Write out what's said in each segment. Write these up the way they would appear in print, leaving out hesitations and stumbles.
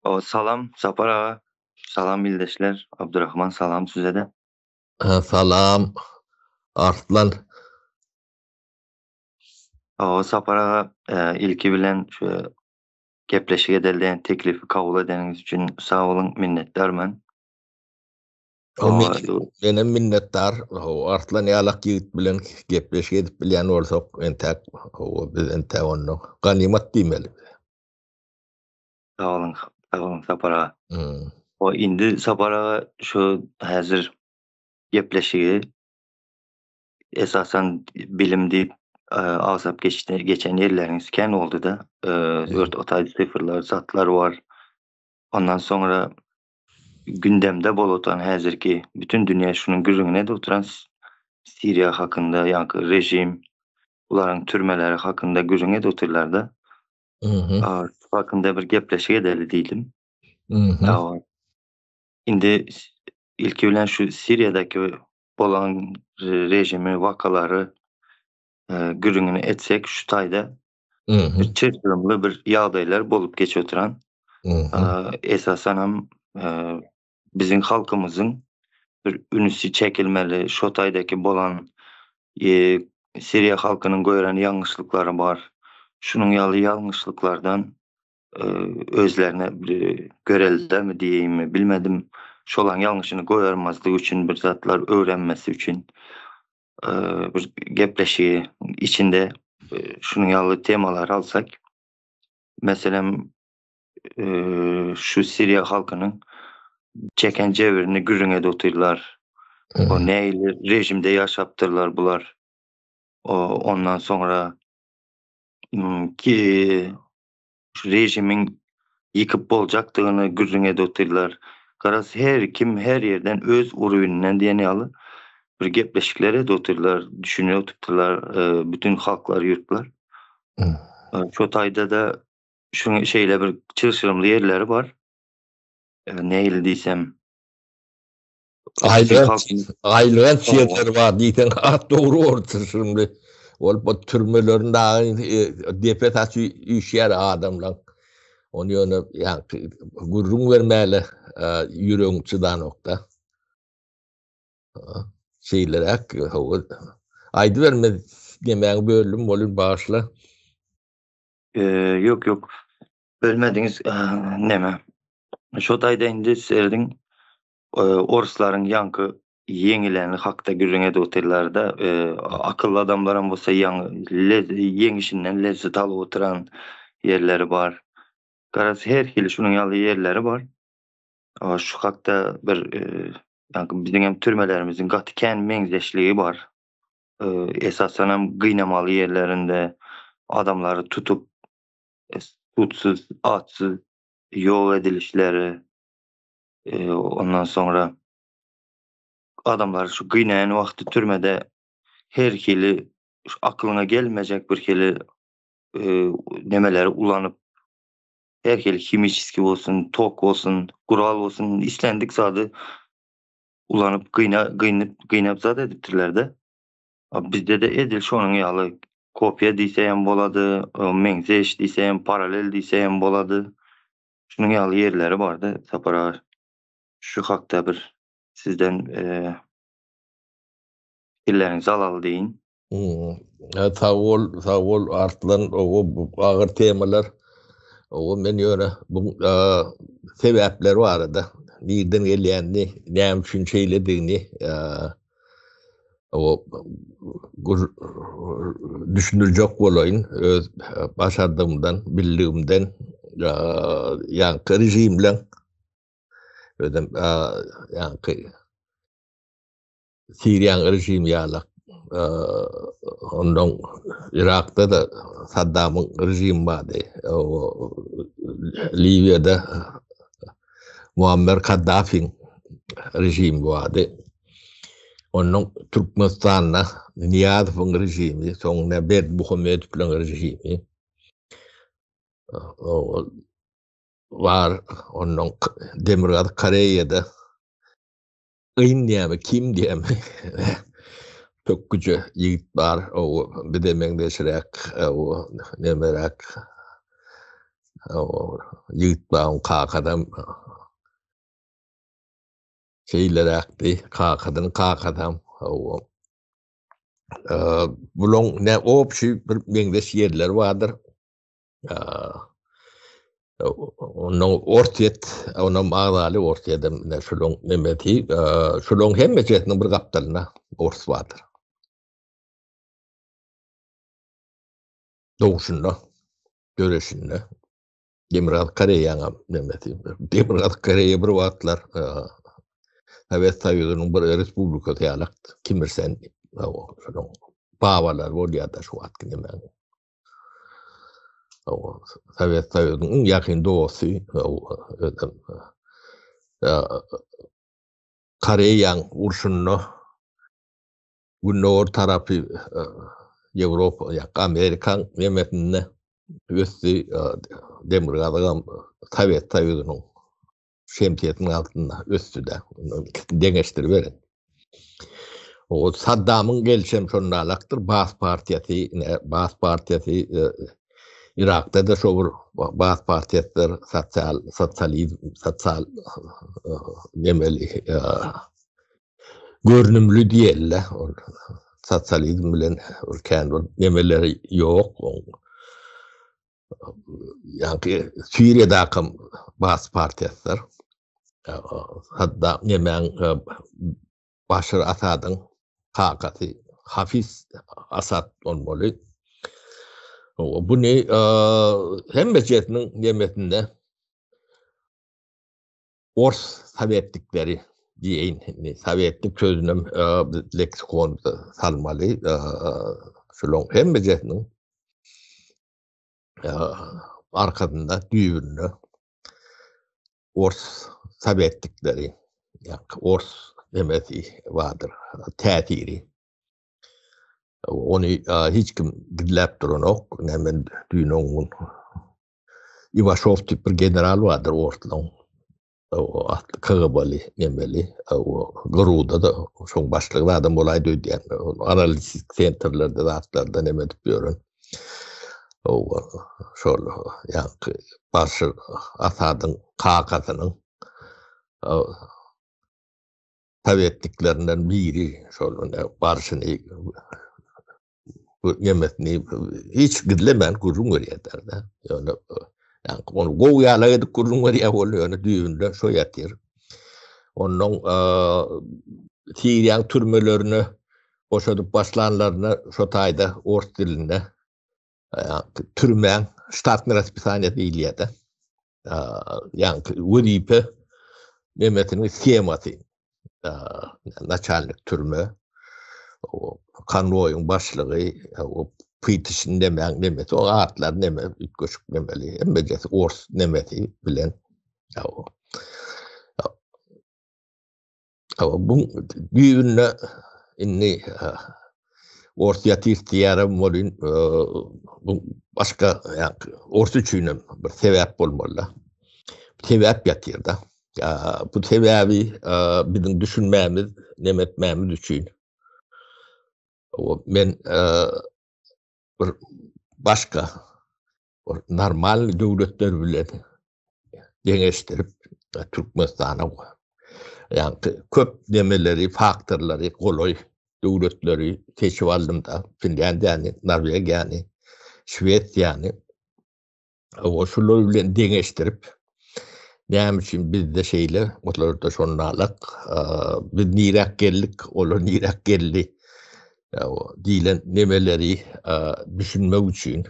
O salam Sapar ağa. Salam bildeşler. Abdurrahman salam size de. Salam Arslan. O Sapar ağa ilki bilen şu gepleşik edeldiğin teklifi kabul edeniz için sağ olun, minnettarman. O Benim minnettar. Arslan yalak yigit bilen gepleşik edip bilen olsak entek biz ente onu ganimet diýmeli. sağ olun Sapar ağa. O indi Sapar ağa şu hazır gepleşigi esasen bilim deyip ağzap geçen yerleriniz ken oldu da otay sıfırlar, satlar var. Ondan sonra gündemde bol otan hazırki bütün dünya şunun gürrüňine de oturan Siriya hakında, yankı rejim, uların türmeleri hakında gürrüňe de oturlar da. Hakında bir gepleşik edeli diýdim. Indi ilki bilen şu Siriýadaky bolan rejimi, wakalary gürrüňine etsek şu taýda bir çeşitli bir ýagdaýlar bolup geçip oturan. Esasen hem bizim halkımızın bir ünüsi çekilmeli, şu taýdaky bolan Siriya halkynyň gören ýalňyşlyklary bar. Şunun ýaly ýalňyşlyklardan özlerine göreldi mi diýeyim bilmedim. Şolan ýalňyşyny goýarmazlyk üçin bir zatlar öwrenmesi üçin bir gepleşigi içinde şunun ýaly temalary alsak, meselem şu Siriya halkynyň çeken jebirini gürrüňe de oturlar. O näili rejimde ýaşapdyrlar bular. Ondan sonra ki şu rejimiň yıkıp boljakdygyny gürrüňe de oturlar. Garas her kim her yerden öz uruýundan diýeni ýaly bir gepleşiklere de oturlar, düşüne oturtdylar bütün halklar, ýurtlar. Şu taýda da şu şeýle bir çyrşyrymly yerleri bar. Näili diýsem Aýlygan çyrşyr bar diýsen at dogry ortur şimdi. Ol bu türmelerin deputasiýa işýär adamlar. Onu ýöne gurrun vermäli ýüregiň çydanokda. Şeýlerek aýdy verme demäň bölüm bolan başla. Yok. Bölmediňiz neme. Şu taýda indi serdiň orslaryň ýanky yeňilerini hakda gürrüňe de oturlar da akylly adamlaram bolsa yeňişinden lezzet alyp oturan yerleri bar. Garas her hili şunun ýaly yerleri bar. Şu hakda bir bizim hem türmelerimiziň gaty kän meňzeşligi bar. Esasen hem gynamaly yerlerinde adamlary tutup tutsuz, atsız ýok edilişleri, ondan sonra adamlar şu gynayan wagty türmede her hili aklyna gelmejek bir hili nemeleri ulanyp her hili himiçiski bolsun, tok bolsun, gural bolsun islendik zady ulanyp gynap zat edipdirler de. Bizde de edil şonuň ýaly kopya diýsem bolady, meňzeş diýsem, paralel diýsem bolady. Şunun ýaly yerleri bardy. Sapar şu hakda bir sizden fikirlerinizi alaly diýin. Sağ ol Arslan, o agyr temalar. O men ýöne bu sebäpler barada. Nirden gelýändi, näme üçin şeýledigini o düşünürjek bolaýyn öz başardygymdan, bildigimden ýa-ni rejim bilen ödem ýa-ni Siriýanyň rejimi ýalak ondan Irakda da Saddam'ın rejimi bardy. Libya'da Muammer Kaddafi'nin rejimi bardy. Onun Türkmenistan'da Niyazov'un rejimi, sonra Bed Muhammed bilen rejimi var. Onun Demirgaz Kareya'da Ýa-ni kim diýemi çok güçe ýigit bar. O bir de meňdeşirek o nemerek Yıgıtbağın kakadam şeyler aktı, kakadam. Bulun ne opşi bir mengdeş yerler vardır. Onun ortiyet, onun ağdalı ortiyedem ne şulun nemeti, şulun hem meçetinin bir kaptalına ors vardır. Doğuşunda, göreşinde. Demirgal Karayana nemeti. Demirgal Karaya bir vaatlar. Evet Sovyet'nin bir respublika tiyalakt. Kimirsen, şulun bağalar var ya da şu vaat kinemen. Sovyet'nin yakın doğusu, Karayan urşunlu günor tarafı Avrupa ya Amerikan yemetinde üstü Demirgal'ın Sovyet'nin şemsiyetinin altında üstüde dengeçtir verin. O Saddam'ın gelişim şonalaktır. Baas Partiyası Irak'ta da şovur Baas Partiyasıdır sosyal demeli görünümlü diyelle sosyalizm bilen kendi nemeleri yok. Yani Suriye'daki Baas Partiyasıdır. Hatta nemen Başar Asad'ın kakatı Hafiz Asad olmalı. Bu ne hem meçetinin yemetinde Ors Sovyetlikleri diyeyim. Sovyetlik sözünüm leksikonda salmalı. Şulun hem meçetinin arkasında düğünlü Ors Sovyetlikleri yani Ors demesi vardır. Tətiri. Onu hiç kim gidilip durun ok. Hemen düğünün Ivashov tip bir general vardır ortadan. O KGB'li nemeli. O Garuda da şun başlığı adam olay döydüyen. Analiz centerlerde de atlarda nemet diyorun. O şöyle yani Başar Asad'ın kakasının Sovyetliklerinden biri şöyle barışını yemetini hiç gidilemen kurun oraya derdi. Yani onu goyalaydı kurun oraya oluyor. Yani düğünde şu yatır. Onun Siriyan türmelerini boşadıp başlanlarını şu tayda Ors dilinde türmen ştatın respisanya değil ya da yani vuripe yemetinin siyematı начальник türme o konvoyun başlığı o pıytışın nemeti o atlar nemeti köşk nemeli emmecesi Ors nemeti bilen bu düğünle inni Ors yatır diyarım olun bu başka yani Ors üçünüm bir sebep olmalı sebep yatırdı. Bu sebebi bizim düşünmemiz, nemetmemiz için. Ben bir başka normal devletler bile dengeçtirip Türkmenistan'a yani köp demeleri, faktörleri, kolay devletleri keşif aldım da Finlandiya yani, Norveç yani, Şvet yani o şunları bile dengeçtirip ne için biz de şeyle oturda şonnalık biz nirak geldik olur nirak geldi dilen nemeleri düşünmek için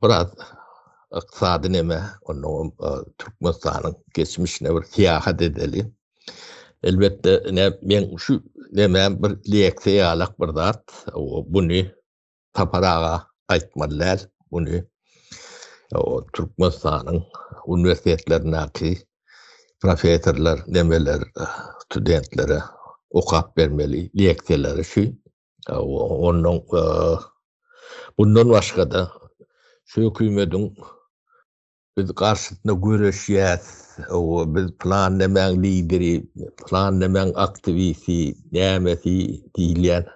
biraz iktisadi neme onun Türkmenistan'ın geçmişine bir siyahat edelim. Elbette ben şu nemem bir leksiye alak bir dat bunu taparağa aytmalılar bunu o Türkmenistan'ın üniversitelerindeki profesörler, nemeler, studentlere okap vermeli, leksiyeleri şu. Onun bundan başka da şu hükümetin biz karşısında görüşeceğiz. Biz planlaman lideri, planlaman aktivisti, nemesi diyen,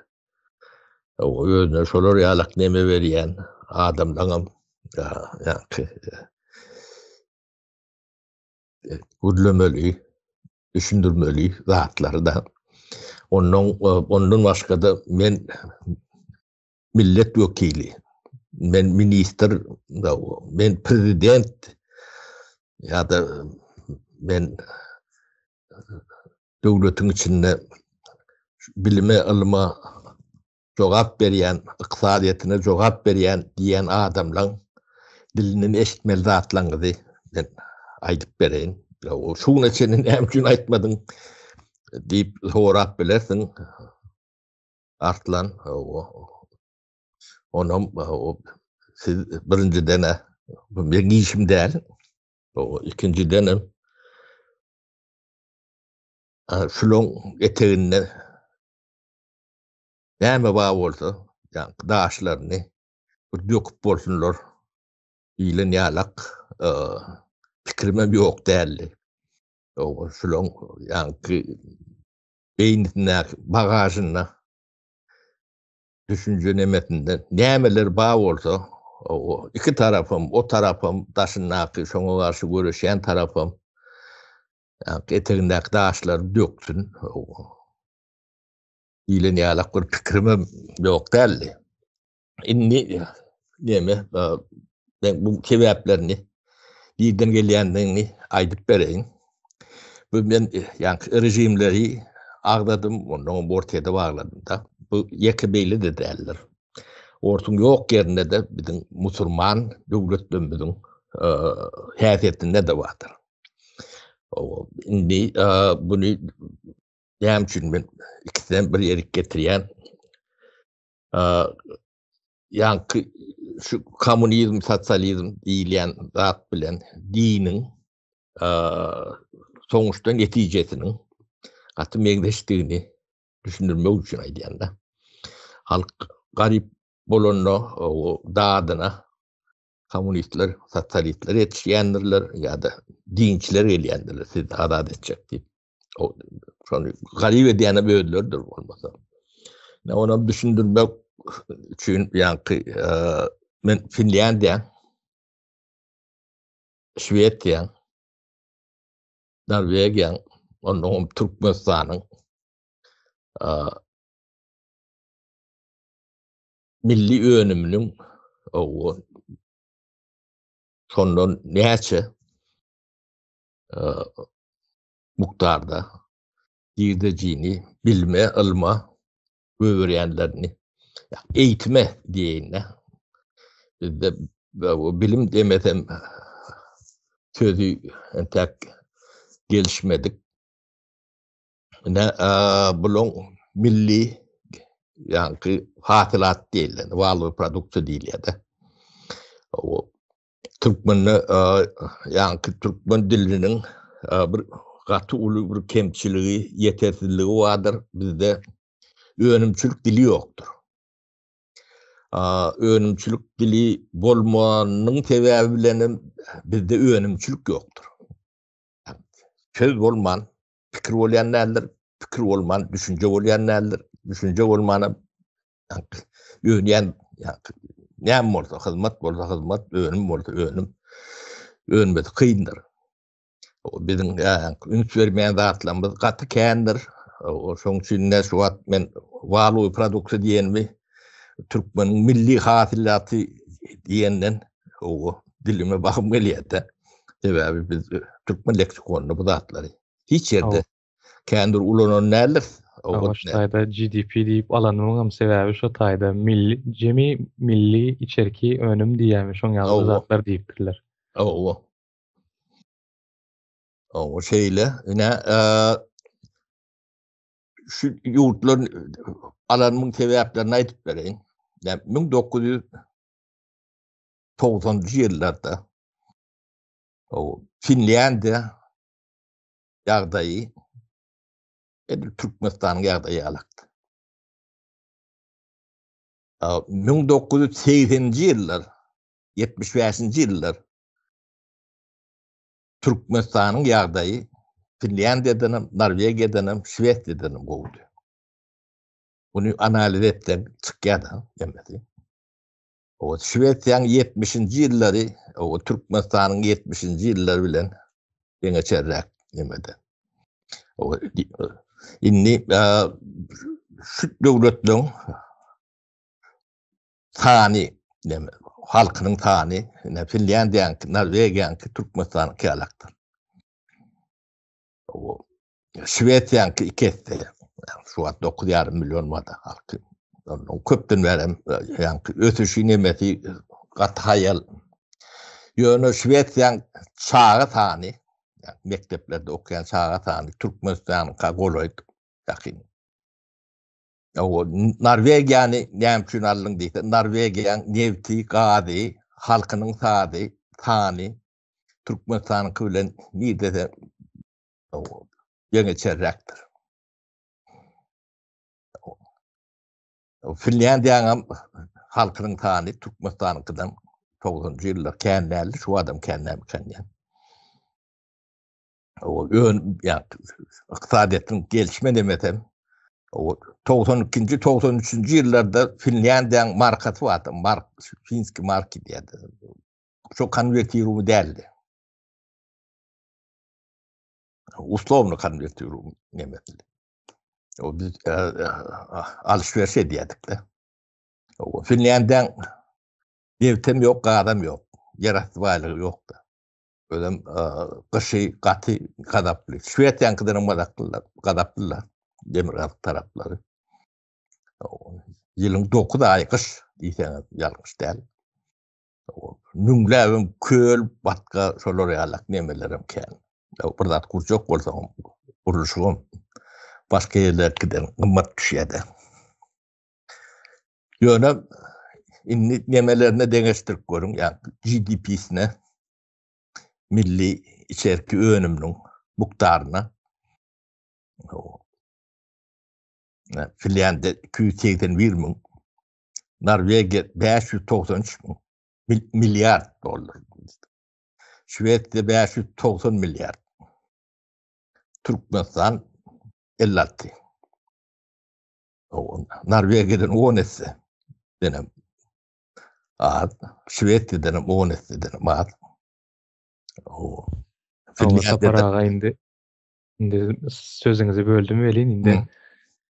özüne şolar yalak neme veriyen adamlarım Yani gürlemeli, düşündürmeli zatları da. Ondan başka da men milletvekili, men minister, men prezident ya da men devletin içinde bilime alma cevap berýän, iqtisadiýetyna cevap berýän diýen adamlaryň dilini eşitmeli zatlaňyzy ben aýdyp bereýin. Şuň üçin näme üçin aýtmadyň diýip sorap bilersiň. Artlan onam siz birinciden bu meň işim däl. Ikinciden şulan eteginde näme bar bolsa, ýani daşlaryny döküp bolsunlar. Ýylan ýalak pikirmem ýok däldi. Şulan ýani beýnine, bagažyna düşünce nemetinden nämeler bar bolsa, iki tarafım, o tarafım daşynaky şoňa garşy göreşýän tarafım etegindäki daşlary döksün. Ýylan ýalak bir pikirmem ýok däldi. Indi näme ben bu sebäplerini birden gelýändiňi aýdyp bereýin. Bu men ýani rejimleri agdadym, ondan ortada bagladym da. Bu ýeke beýle de däldir. Ortuň ýok ýerinde de biziň musulman döwletlerimiziň häsiýetinde de bardyr. Indi buny näme üçin men ikisinden bir ýerik getirýän ýani şu kommunizm, sosializm diýilýän zat bilen diniň soňuşda netijesiniň gaty meňdeşdigini düşündirmek üçin aýdýanda. Halk garip bolanda dadyna kommunistler, sotsialistler yetişýändirler ýa-da dinçiler gelýändirler. Siz azad etjek diýip. Şonu garip edýäne böldüler bolmasa. Onu düşündirmek üçin ýani men Finlandiýa, Şwediýa, Norwegiýa, ondan Türkmenistanyň milli önüminiň şondan näçe mukdarda girdejini bilme, alma, öwrenlerini eğitime diýene. Bizde bilim demesem sözü entek gelişmedik. Bulun milli ýani hatylat diýilýär, waly produkty diýilýär. Türkmenne ýani türkmen diliniň bir gaty uly bir kemçiligi, ýetersizligi bardyr. Bizde önümçülük dili ýokdur. Önümçülük dili bolmanyň sebäbi bilen bizde önümçülük ýokdur. Söz bolman, pikir bolýan nädir? Pikir bolman, düşünje bolýan nädir? Düşünje bolmana öňýän näme bolsa, hyzmat bolsa hyzmat, önüm bolsa önüm. Önmedi kyndyr. Biziň üns bermeýän zatlarymyz gaty kändir. Şoň üçin näşe wagt men waly produkty diýenmi Türkmeniň milli hasylaty diýenden dilime bakym gelýär. Sebäbi biz Türkmen leksikonuny bu zatlary hiç ýerde kändir ulanan näler? Şotaýda GDP diýip alanynyň sebäbi şotaýda milli içerki önüm diýýärmi şoň ýaly zatlar diýipdirler. O şeýle şu ýurtlar alanynyň sebäplerini aýdyp bereýin. 1990-njy ýyllarda Finlandiýa ýagdaýy Türkmenistanyň ýagdaýy alakdy. 1980-nji ýyllar, 75-nji ýyllar Türkmenistanyň ýagdaýy Finlandiýadan, Norwegiýadan, Şwediýadan gowdy. Bunu analiz etdik, çykýar da, O Şwetsiýanyň 70-nji ýyllary, o Türkmenistanyň 70-nji ýyllary bilen ýeňeçerräk nemede. O inni şu döwletleň sany neme halkynyň sany Finlandiýanyň, Norwegiýanyň, Türkmenistanyň kälakdyr. O Şwetsiýanyň ikisi. Şu an 9,5 milyon wada halky. Onu köpden berem ýa-ni ötüşi nemeti gathaýal. Ýöne Şwetsiýanyň çağa sany, mekteplerde okuyan çağa sany Türkmenistanyň goloýdy ýakyn. O Norwegiýany näme üçin aldyň diýse, Norwegiýanyň newti, gady, halkynyň sany Türkmenistanyň bilen nide ýeňeçerräkdir. Finlandiýanyň halkynyň sany Türkmenistanyňkydan 90-njy ýyllar känläli, şu adam känlämi känýär. O ykdysadyýatyň gelişme demesem, o 92-nji 93-nji ýyllarda Finlandiýanyň markasy bardy, finski marki diýdi. Şo konvertirumy däldi. Uslovny konvertirumy nemesli. O biz alışveriş ediyorduk da. O Finlandiýanyň devtem ýok, gadam ýok. Ýaratmaýlygy ýok da. Ödem gyşy gaty gadaply. Şwetsiýanyňkydan gadaplylar. Demir taraplary. Ýylyň 9 aý gyş diýseňiz ýalňyş däl. Nüňläbim köl, batka şolar ýalak nemelerim kän. Bir zat kurjak bolsa urulşygym başka ýerlerden gymmat düşýärdi. Ýöne inni nemelerine deňeşdirip görüň, ýa GDP-sine, milli içerki önümlüň mukdaryna. Finlandiýa 281 000, Norwegiýa 593 milyar dollar. Şwetsiýa 590 milyar. Türkmenistan 56. Norwegiýadan 10 esse denem az, Şwetsiýadan 10 esse denem az. Finlandiýa indi sözüňizi böldüm welin indi.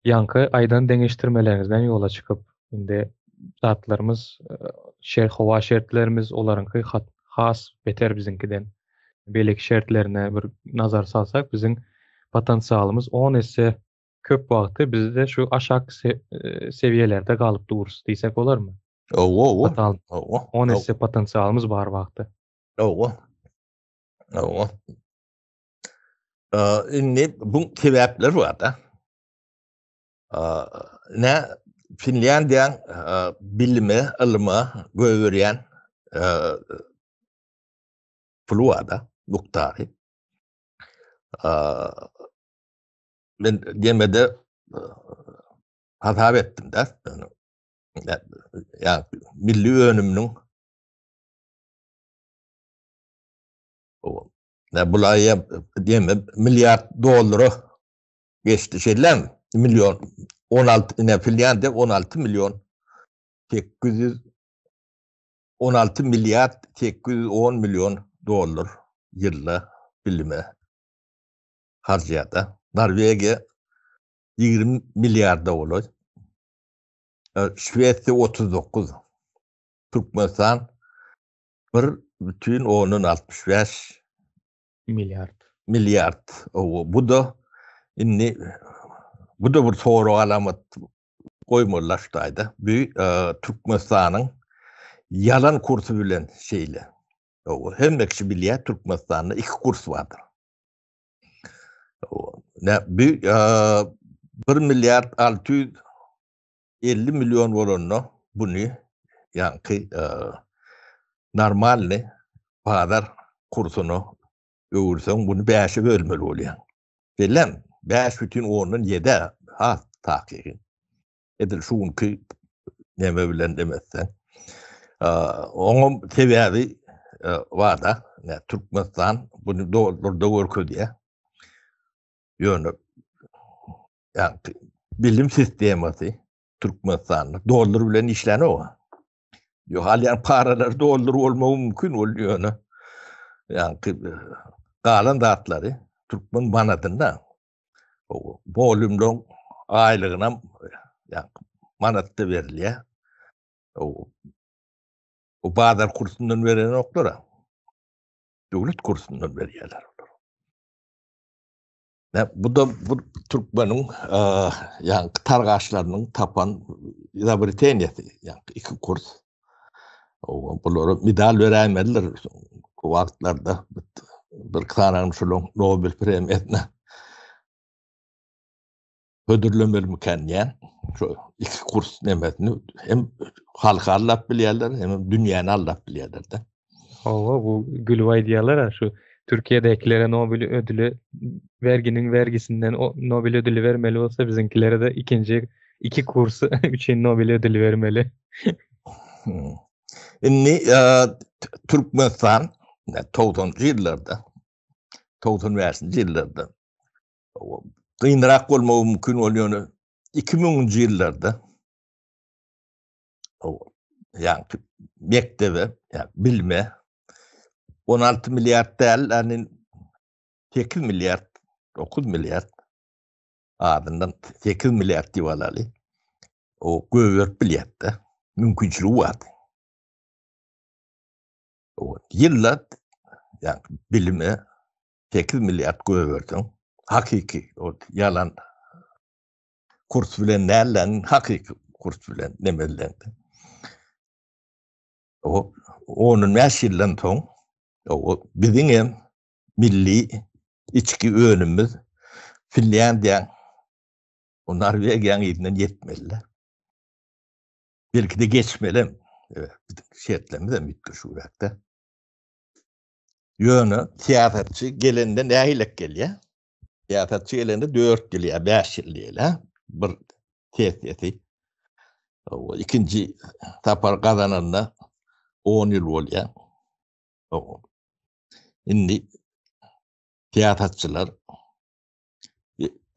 Ýanky aýdan deňeşdirmeleriňizden ýola çykyp indi zatlarymız hawa şertlerimiz olaryňky has beter bizinkiden. Belek şertlerine bir nazar salsak biziň potensialymız 10 esse köp wagty bizde şu aşak seviýelerde galyp durus diýsek bolarmy? 10 esse potensialymız bar wagty. Inni bu sebäpler bar da. Ne Finlandiýanyň bilimi, ilmi göwürýän pulwada muktary. Ben demede hatap etdim de. Ya milli önümnüň bulayya deme milyar dollary geçti şeyler milyon 16 Finlandiýa 16 milyon 16 milyar 810 milyon dollar ýylla bilime harjaýar. Norwegiýa 20 milyar dolar. Şwetsiýa 39. Türkmenistan 1,65 milyar. Bu da inni bu da bir soru alamat koymurlaştaydı. Bu Türkmenistanyň yalan kursu bilen şeyle. Hemme kişi bilýär Türkmenistanyň 2 kurs bardyr. Bu 1 milyar 650 milyon bolanyny bunu ýa-ni normalny padar kursuny öwürseň bunu 5'e bölmeli bolýar. Belem 5,7 ha takygy. Edil şuňky neme bilen demezsen. Oňa sebäbi bar da, Türkmenistan bunu doldurda görkezýär. Ýöne bilim sistemati Türkmenistanyň doldur bilen işleni o. Yo halen paralar doldurup olmagy mümkin oluyor ona. Yani galan zatları Türkmen manatında o volümden aylığına yani manatta veriliyor. O bazar kursundan veren oklara devlet kursundan veriyorlar. Bu da bu Türkmen'in yani targaçlarının tapan Britanya'sı yani 2 kurs. Bunlara medal veremediler. O vaktlarda bir tane Nobel premiyetine ödüllenmeli şu 2 kurs nemetini hem halka allap bilýärler hem dünýäni allap bilýärler de. Bu gülvay diýerler şu Türkiýedekilere Nobel ödülü vergisinden o Nobel ödülü vermeli olsa bizinkilere de ikinci 2 kursu üçün Nobel ödülü vermeli. Inni Türkmenistan 90-njy ýyllarda 95-nji ýyllarda gynrak bolmagy mümkin bolýany 2000-nji ýyllarda yani mektebe yani bilme 16 milyar değil yani 8 milyar 9 milyar adından 8 milyar divalalı o göwört bilýärde mümkinçiligi var. O yıllar yani bilime 8 milyar göwörtün hakiki o yalan kurs bilen nälen hakiki kurs bilen nemelendi. O onun meşillen ton o bizim hem milli içki önümüz Finlandiya o Norvegiýanyň ýetinden yetmeli. Belki de geçmeli. Evet, şertlerimiz de müttür şu urakta. Yönü tiyatrçı gelende nähilek gelýär? Tiyatrçı gelende 4 ýyl 5 ýyl bir tesisi. O ikinci tapar kazananda 10 ýyl bolýar. O indi tiyatrçılar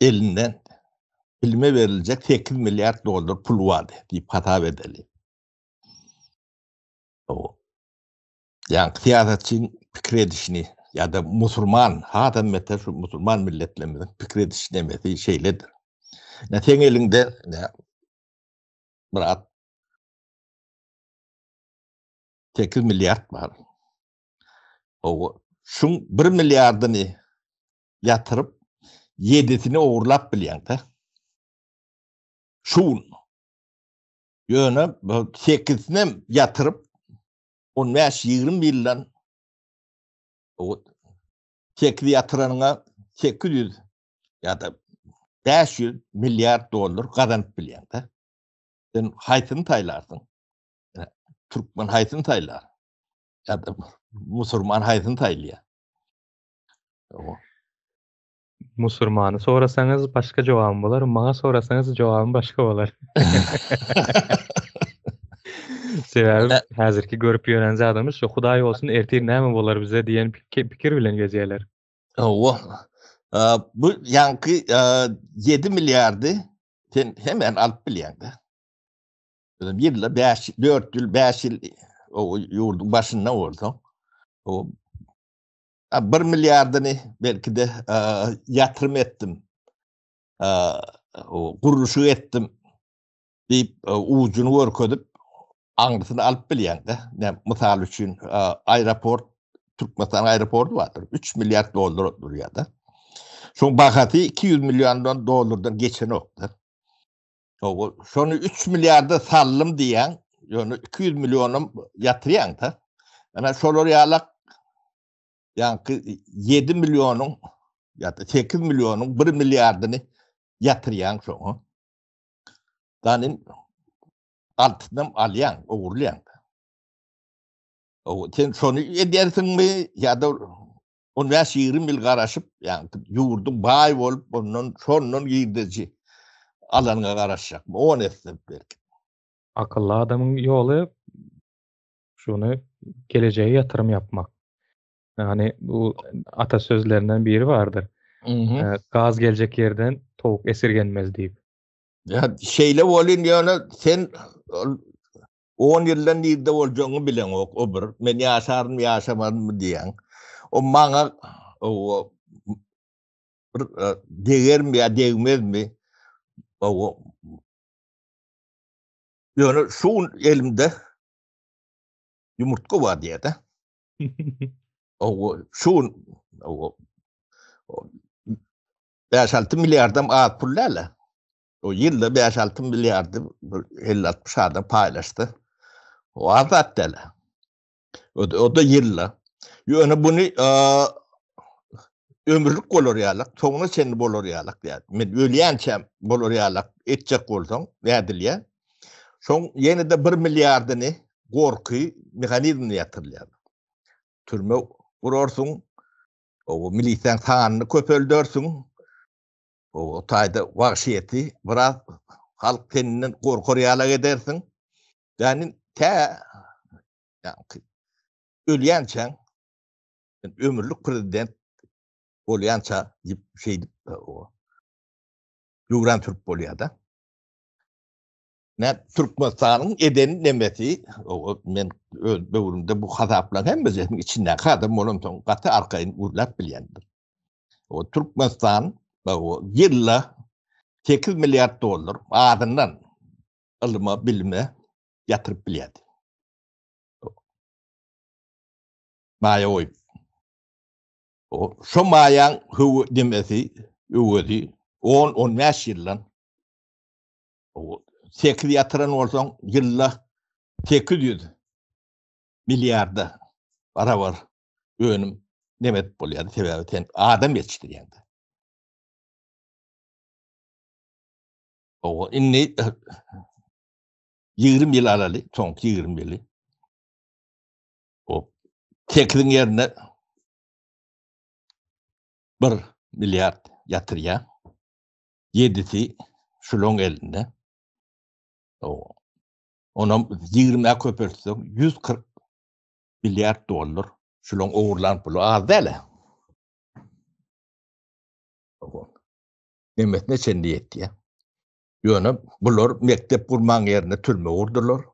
elinden filme verilecek 8 milyar dolar pul vardı deyip hata edeli. O yani tiyatrçının fikir edişini ya da Müslüman hatta mete şu Müslüman milletlerimizin fikir edişini emesi şeyledir. Ne sen elinde ne Murat 8 milyar var. O şun 1 milyardını yatırıp 7'sini oğurlap bilýär. Şun yöne 8'sini yatırıp 15-20 ýyldan o 8 yatıranyňa 800 ya da 500 milyar dolar gazanyp bilýär. Sen haýsyn taýlarsyň? Türkmen haýsyn taýlar? Ya da Müslüman haýsyn taýlýar? Musurmanı sorasanız başka cevabım bolar, maňa sorasanız cevabım başka bolar. Sebäbi häzirki görüp ýören zadymyz şu Hudaý bolsun ertir näme bolar bize diýen pikir bilen gezýärler. Bu yankı 7 milyardy sen hemen alıp bilýär. Bir ýyl 5 4 ýyl 5 ýyl o ýurdun başynda bolsa o 1 milyardyny belki de yatırım ettim. O guruluşu ettim deyip ucunu örködüp aňysyny alıp bilýär de. Mysal üçin aeroport Türkmenistan aeroportu vardır. 3 milyar dolar durýar da. Şoň bagaty 200 milyon dolardan geçen okdur. Şonu 3 milyarda sallym diýen, ýöne 200 milyonum ýatyrýan da. Ana şolar ýalak yani 7 milyonun ya da 8 milyonun 1 milyardyny yatıryan şoňa. Danin altından alýan, ogurlayan. O sen şonu edersinmi ya da 15-20 ýyl garaşyp yani ýurdun baý bolup ondan şondan ýyrdiji alanyňa garaşjak. O nesip belki. Akıllı adamın ýoly şunu geleceğe yatırım yapmak. Yani bu atasözlerinden biri vardır. Gaz gelecek yerden tavuk esirgenmez deyip. Ya şeyle bolin ýöne sen 10 yıldan nirde olacağını bilen o bir. Men yaşarım mı yaşamadım mı diyen. O bana o değer mi ya değmez mi? O yani şu elimde yumurtka var diye de. O şu o 5-6 milyardan az pullarla. O yılda 5-6 milyardı 50-60 adam paylaştı. O azat dele. O da yılla. Yani bunu ömürlük bolor ýalak, soňuna çenli bolor ýalak diýär. Men ölýänçem bolor ýalak etjek bolsaň, nädilýär? Şoň ýene-de 1 milliardyny gorky mehanizmine ýatyrylýar. Türme urarsyň, o milisiýaň sanyny köpeldörsiň, o taýda wagşyety biraz halk teninden gorkar ýalak edersiň. Yani ölýänçem ömürlük prezident bolýança dip o ýugran türk bolýar-da. Türkmenistanyň edeni nemeti o men öz böwrümde bu hazaplar hemmesi içinden kadam bolansoň gaty arkaýyn urlap bilýändir. O Türkmenistan o ýylla 8 milyar dollar adından ilyma bilime ýatyryp bilýärdi. Maýa oýup. O şo maýaň höwü demesi öwedi 10-15 ýyldan o 8 yatıran olsaň ýylla 800 milyarda para var. Önüm nemet bolýar, sebäbi adam ýetişdirýärdi. O inni 20 ýyl alaly, soňky 20 ýyly. O 8'in ýerine 1 milyard ýatyrýar. 7'si şuloň elinde. O onam 20'e köpürtsek 140 milyar dollar şuloň ogurlan pulu az däle. O nemetne çendi ýetdi. Ýöne bular mektep gurman ýerine türme gurdular.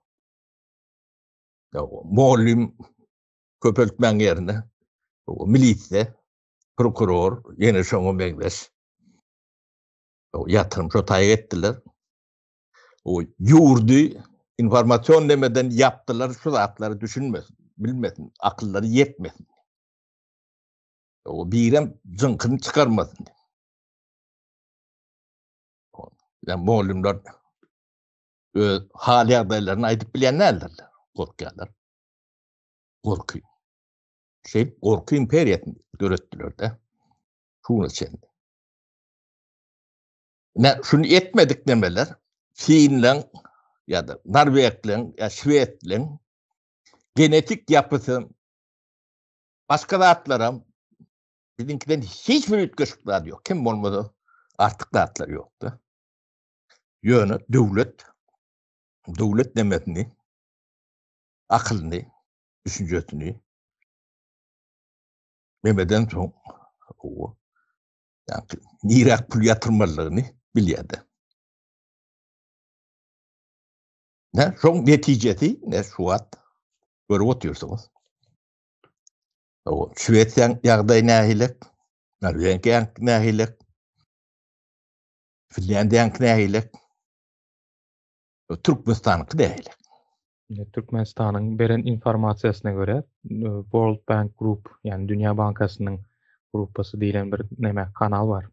O muallim köpeltmen ýerine o milisiýa, prokuror, ýene şoňa meňdeş. O ýatyrym şo taýy etdiler. O ýurdy informasyon demeden yaptılar, şu zatları düşünmesin, bilmesin, akılları yetmesin. O birem zınkını çıkarmasın. Yani muallimler hali adaylarını aydıp bilenlerler, korkuyorlar. Korku. Korku imperiyatını görettiler de. Şunun için. Şunu etmedik demeler, Finland ya da Norveç'len ya Şved'len genetik yapısı başka zatlara bizimkiden hiçbir ütköşükler yok. Kim olmadı? Artık zatlar yoktu. Yönü devlet demesini, akılını, düşüncesini Mehmet'den sonra o yani Irak pul yatırmalarını biliyordu. Ne? Son neticesi ne şu an görüp oturuyorsunuz. O Şveçyan ýagdaý nähilik, Norwegiýan nähilik, Finlandiýan nähilik, Türkmenistanyňky nähilik. Türkmenistanyň beren informasiýasyna göre World Bank Group, yani Dünya Bankasynyň grupasy diýilen bir näme kanal var.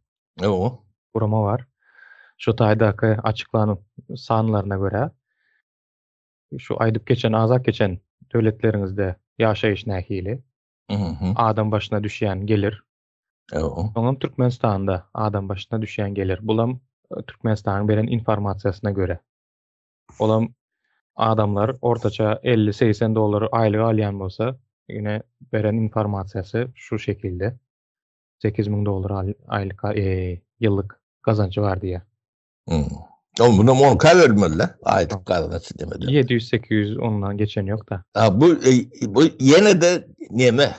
O Gurama var. Şu taýdaky açıklanan sanlaryna göre şu aýdyp geçen, azak geçen döwletleriňizde ýaşaýyş nähili, adam başına düşýän gelir. Oňam Türkmenistanda adam başına düşýän gelir. Bulam Türkmenistanyň beren informasiýasyna göre. Olam adamlar ortaça 50-80 dolar aýlyk alýan bolsa, ýene beren informasiýasy şu şekilde 8.000 dolar aýlyk ýyllyk kazancı var diye. Oğlum buna mon vermeliler. Aylık kazançı demedi. 700-800 ondan geçen yok da. Bu yine de neme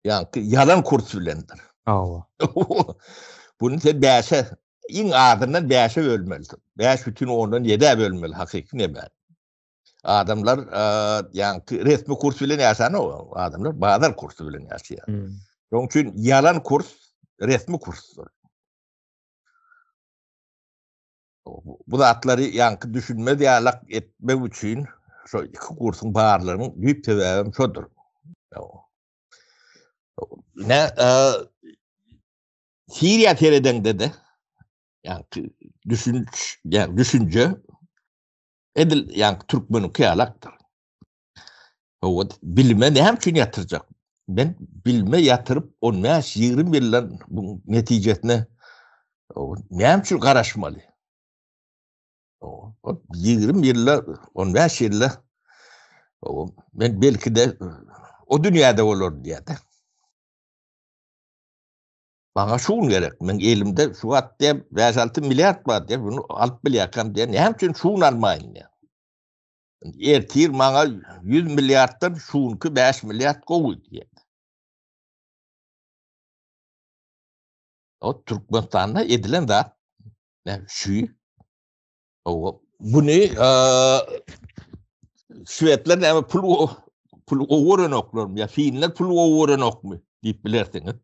yani yalan kurs bilendir. Allah. Bunu sen beşe in adından 5'e bölmeli. 5 bütün ondan 7'e bölmeli hakiki ne ben. Adamlar yani resmi kurs bilen yaşayan o adamlar bazar kursu bilen yaşayan. Onun için yalan kurs resmi kursdur. Bu da atları yankı düşünme diyalak etme için şu iki kursun bağırlarının büyük sebebim şudur. Ne Siriya tereden dedi yani düşünce edil yani Türkmen'in kıyalaktır. O bilime ne hem için yatıracak? Ben bilime yatırıp 15-20 yılın bu neticesine ne hem için karışmalı? 20 yıllar, 15 yıllar ben belki de o dünyada olur diye de. Bana şun gerek. Ben elimde şu at diye 5-6 milyar var diye bunu alıp bilyakam diye. Ne hem için şun almayın ya. Ertir bana 100 milyardan şunku 5 milyar kovuy diye. O Türkmenistan'da edilen da ne şu bunu Şvedler ama pul oğuran oklar ya Finler pul oğuran ok mu deyip bilirsiniz.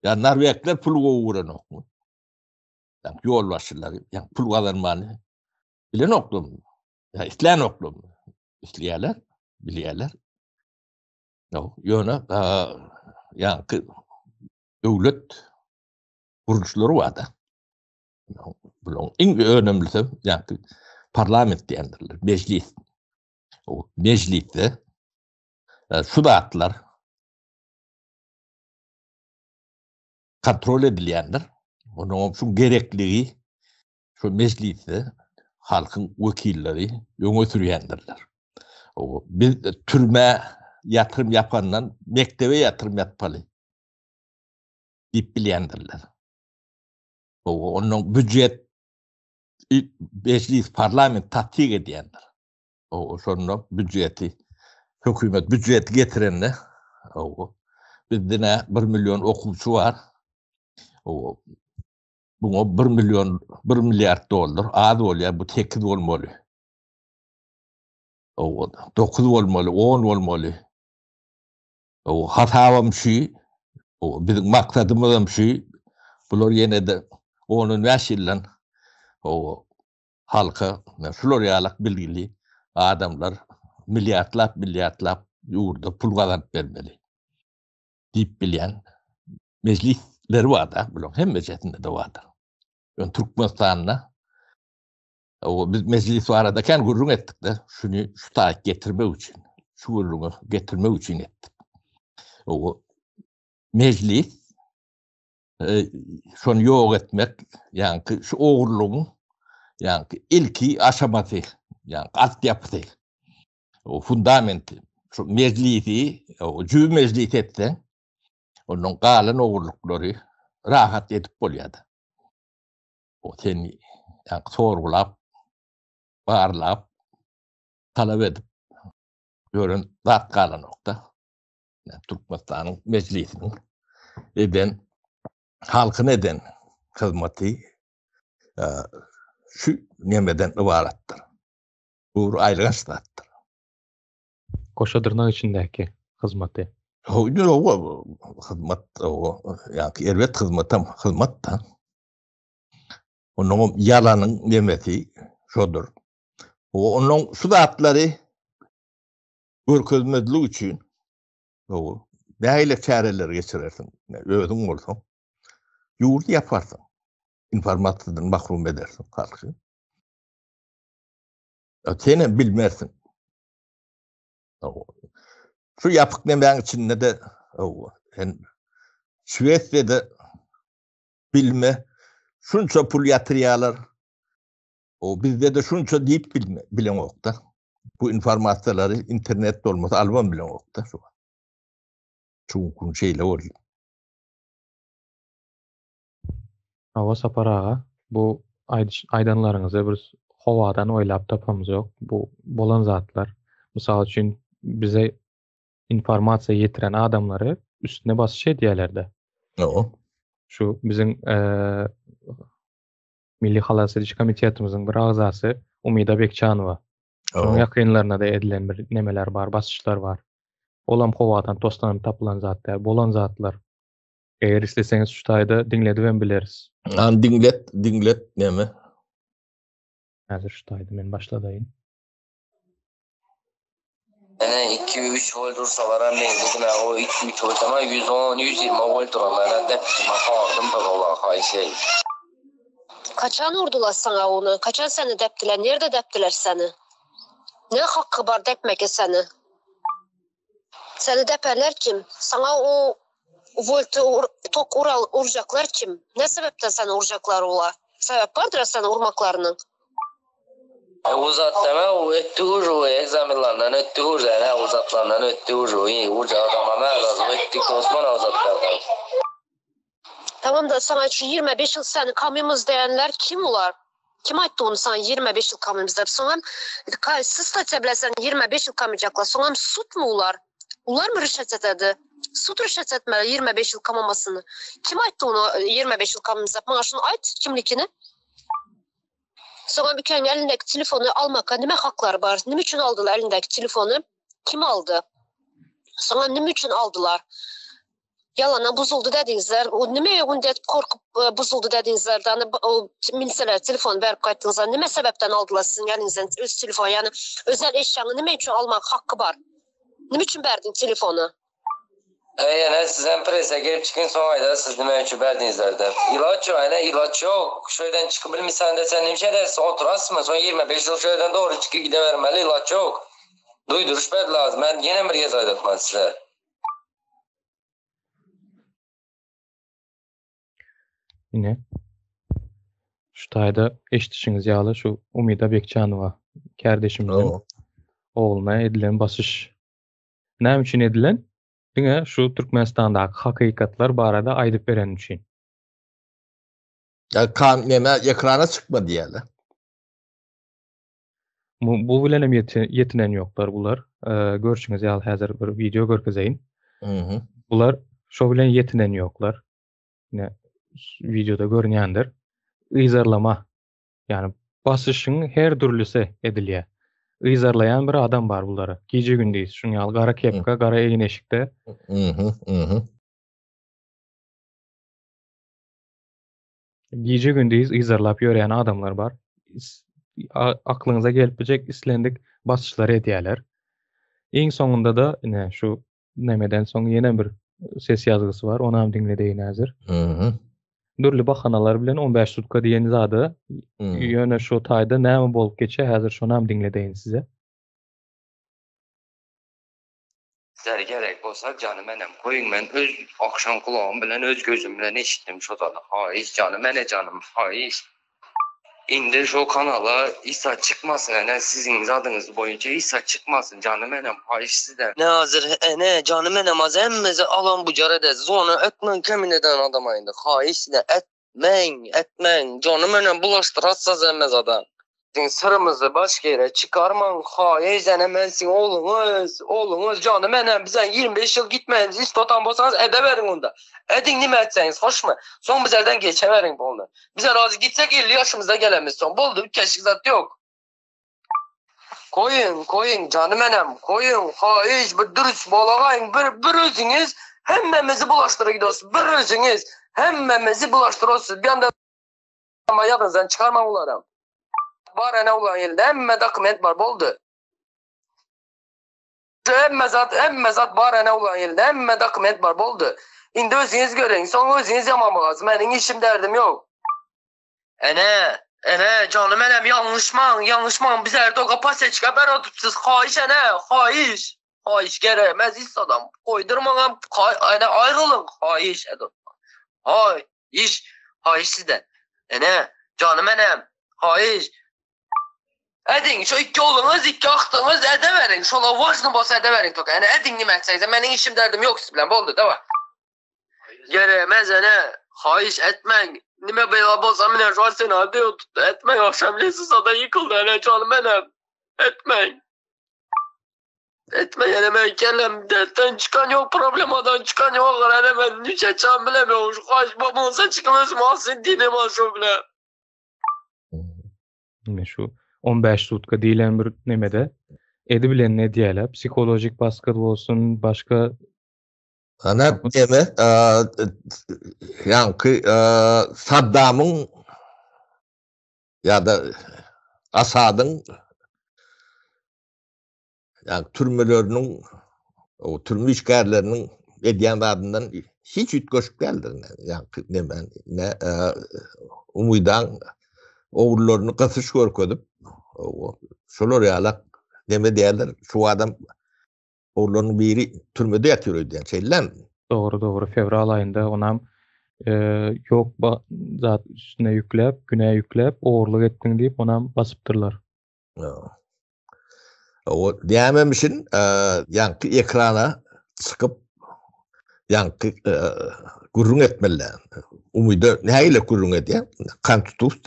Ya Norveçler pul oğuran ok mu? Yani yolbaşçıları yani pul kazanmanı bilen oklar mu? Ya isteyen oklar mu? İsteyenler, biliyorlar. No, yona yani devlet kuruluşları var da. Bunun en önemlisi yani parlament diyendirler, meclis. O mecliste şu dağıtlar kontrol edilenler. Onun şu gerekliliği şu mecliste halkın vekilleri yöne sürüyendirler. O biz türme yatırım yapandan mektebe yatırım yapmalı deyip bilendirler. Onun büdjet meclis parlament tatbik ediyenler. O sonra büdjeti hükümet büdjet getirenler bizde 1 milyon okuyucu var. Bu 1 milyar dolar az oluyor bu 8 olmalı. 9 olmalı, 10 olmalı. Hatavam şey, bizim maksadımız şey, bunlar yine de onun yaşıyla halka, Floryalak bilgili adamlar milyarlar yurda pul kazanıp vermeli. Deyip bilen meclisleri var da, hem meclisinde de vardır. Yani Türkmenistan'la biz meclis aradayken gururun ettik de şu tarih getirme için, şu gururunu getirme için ettik. Meclis şunu yok etmek, yani şu oğurluğun yani ilki aşaması, yani altyapısı, fundamenti, şu meclisi, cüv meclis etsen, onun kalan oğurlukları rahat edip oluyordu. Seni yani sorgulap, bağırlap, talep edip, görün zat kalan nokta. Yani Türkmenistan'ın meclisinin eden, halkın eden hizmeti şu nemeden ibarattır. Bu ayrılan şarttır. Koşadırnak içindeki hizmeti. O hizmet yani elbet hizmet da. Onun yalanın nemeti şudur. Onun şu zatları görkezmezlik için neyle çareler geçirirsin. Özün olsun. Yurt yaparsın. İnformasyadan mahrum edersin halkı. Seni bilmezsin. Şu yapık nemen içinde de Şveç'te bilme şunca pul yatırıyorlar. Bizde de şunca deyip bilen yok da. Bu informasyaları internette olmasa alman bilen yok da. Çünkü şeyle oluyor. Hava saparağa bu aydanlarınızı bir hovadan oylap tapamız yok. Bu bolan zatlar. Misal için bize informasiya yetiren adamları üstüne basış ediyorlardı. şu bizim Milli Halasılyk Komitetimizin bir agzasy Umida Bekçanowa. Şonuň ýakynlaryna da edilen bir nemeler bar, basışlar var. Olam howatan tostanyp tapylan zatlar, bolan zatlar. Eger isleseňiz şu taýda diňledibem bileriz. Dinglet neme? Häzir şu taýda men başladaýyn. 2-3 volt dursalar menzilime o 2-3 volt ama 110-120 volt olanlara depkime kaldım da ola hayşey. Kaçan vurdular sana onu? Kaçan seni deptiler? Nerede deptiler seni? Ne hakkı var depmeke seni? Seni deperler kim? Sana o voltu tok uracaklar kim? Ne sebepten seni uracaklar ola? Sebep vardır sana urmaklarının. Uzat deme o öttüğür o egzaminlardan öttüğür yani uzatlardan öttüğür o iyi uca adama lazım öttük Osman uzatlardan. Tamam da sana şu 25 yıl seni kamyumuz diyenler kim olar? Kim ayttı onu sana 25 yıl kamyumuz deyip sonra siz taçebilesen 25 yıl kamyacaklar sonra sut mu olar? Ular mı rüşvet etedi? Sut rüşvet etmeli 25 yıl kamamasını. Kim ayttı onu 25 yıl kamyumuz deyip? Bana şunu ayt kimlikini. Sonra bir kere elindeki telefonu almaka nime haklar var? Nime için aldılar elindeki telefonu? Kim aldı? Sonra nime için aldılar? Yalana buzuldu dediğinizler, o nime korkup buzuldu dediğinizler, hani o minseler telefon verip kayıttığınızlar, nime sebepten aldılar sizin elinizden öz telefon, yani özel eşyanı nime için almak hakkı var? Nime için verdin telefonu? Yani sizden prese gelip çıkın son ayda siz nime için verdiğinizlerde. İlaç yok, yani ilaç yok. Şöyden çıkabilirsen de sen nimşe dersin oturasın mı? Son 25 yıl şöyden doğru çıkıp gidevermeli, ilaç yok. Duyduruş ver lazım, ben yine bir kez aydatmam size. Yine şu taýda eşitişiňiz ýaly şu Umida Bekçanowa kardeşimizin oğluna edilen basış. Näme üçin edilen? Diňe şu Türkmenistandaky hakykatlar barada aýdyp beren üçin. Ya kan neme ekrana çıkma diýerler. Bu bilenem yetinen ýoklar bular. Görüşiňiz ýaly häzir bir video görkezeýin. Bular şo bilen yetinen ýoklar. Ne videoda görünýändir. Yzarlama. Yani basışyň her türlüsi edilýär. Yzarlayan bir adam bar bulary. Gije gündeýiz. Şuň ýaly gara kepka, gara egin eşikde. Gije gündeýiz yzarlap ýörýän adamlar bar. Aklyňyza gelip bijek islendik basışlary edýärler. Eň soňunda da ine şu nemeden soň ýene bir ses ýazgysy var. Onu hem diňledeýin häzir. Dürli bahanalar bilen 15 sutka diýen zady ýöne şu taýda näme bolup geçe häzir şonu hem diňledeýin size. Sizler gerek olsa canım benim koyun ben öz akşam kulağım bilen öz gözüm bilen eşittim şu da. Hayır canım mene canım hayır. İndi şu kanala İsa çıkmasın yani sizin adınız boyunca İsa çıkmasın canım benim hayır sizden. Ne hazır ne canım benim az emmeze alan bu carede zonu etmen kemineden adamayındı. Hayır sizden etmen canım benim bulaştıratsaz emmez adam. Sırımızı başka yere çıkarman hayır denemezsin oğlunuz canım benim bizden 25 yıl gitmeyiniz istotan bolsanız edeverin onda. Edin nime etseniz hoş mu? Son bizlerden geçeverin bunu. Bize razı gitsek 50 yaşımızda gelemiz son. Boldu keşik zat yok. Koyun canım benim koyun hayır bir dürüst bolagayın bir özünüz hemmemizi bulaştırı gidiyorsunuz. Bir özünüz hemmemizi bulaştırıyorsunuz. Bir anda ama yadınızdan çıkarmam ularım. Var ne ulan yerde emme dokument var boldu. Emme zat var ne ulan yerde emme dokument var boldu. İndi özünüz görün sonra özünüz yamamak lazım. Benim işim derdim yok. Ene canım benim yanlışman biz Erdoğan'a paseçke ben otutsuz hayiş hayiş geremez is adam koydurmam ayrılın hayiş hayiş sizden canım benim hayiş edin şu iki oğlunuz iki aktınız edeverin şola vajını basa edeverin toka yani edin nimeksenize benim işim derdim yok siz bilen boldu da var geremez hayiş etmen nime beyla bolsa mine şu seni hadi tuttu etmen akşam lesiz ada yıkıldı canım benim etmen Etmeyen hemen kellem dertten çıkan yok, problemadan çıkan yok. Hemen nüçe çam bilemiyorum. Şu kaç babamsa çıkmaz mahsin dinem aşo bile. Şu 15 sutka diýilen bir nemede edi bilen ne diýerler? Psikolojik baskı bolsun, başga Ana deme yankı Saddam'ın ya da Asad'ın yani türmelerinin o türmü işgallerinin ediyen adından hiç ütkoşuk değildir. Yani ne umuydan oğullarını kasış görködüp şolar yalak deme değerler şu adam oğullarının biri türmede yatıyor diyen şeyler. Doğru fevral ayında onam yok zat üstüne yüklep, güneye yüklep, oğurluk ettin deyip onam basıptırlar. O diyememişin yankı ekrana çıkıp yankı gurrun etmeliler. Umuyda neyle gurrun ediyor?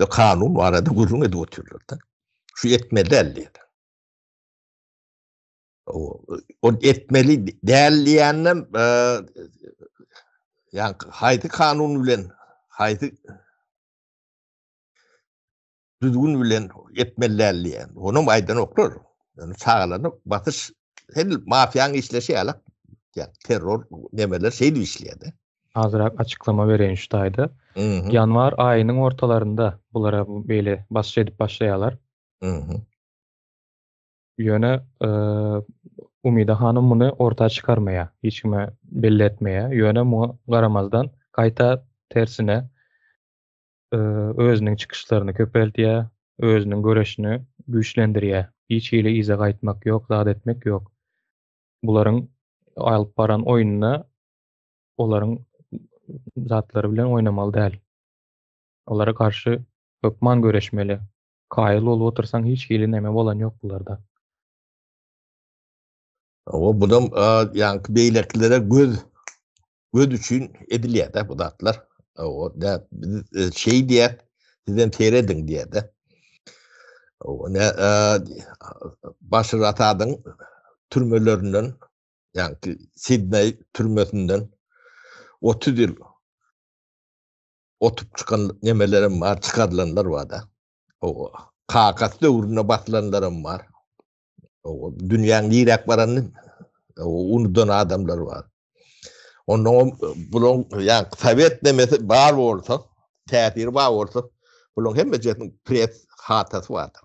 Kanun var arada gurrun ediyor oturuyorlar. Şu etmeli o etmeli değerleyenler yani haydi kanun bilen haydi düzgün bilen etmelilerleyen onun aydan okur. Yani sağlanıp batış her mafyanın işleşi alak yani terör nemeler şeydi işleyedi. Hazırak açıklama vereyim şu tayda. Yanvar ayının ortalarında bulara böyle baş edip başlayalar. Yöne Umida Hanım bunu ortaya çıkarmaya, hiç kime belli etmeye, yöne mu garamazdan kayta tersine özünün çıkışlarını köpeltiye, özünün göreşini güçlendiriye. Hiç ile ize kaytmak yok, zat etmek yok. Buların alıp baran oyununa onların zatları bilen oynamalı değil. Onlara karşı köpman göreşmeli. Kayılı olup otursan hiç ile neme olan yok bularda. O bunun yani beyleklere göz için ediliyor da bu datlar. O da şey diye sizden teredin diye de. O ne Başır Atad'ın türmelerinden yani Sidney türmesinden 30 yıl otup çıkan nemelerim var, çıkarılanlar var da. O kakas dövrüne batılanlarım var. O dünyanın lirak varanın unudan adamlar var. Onun bunun yani Sovyet demesi bağır olsa, tehtir bağır olsa, bunun hem de pres hatası vardır.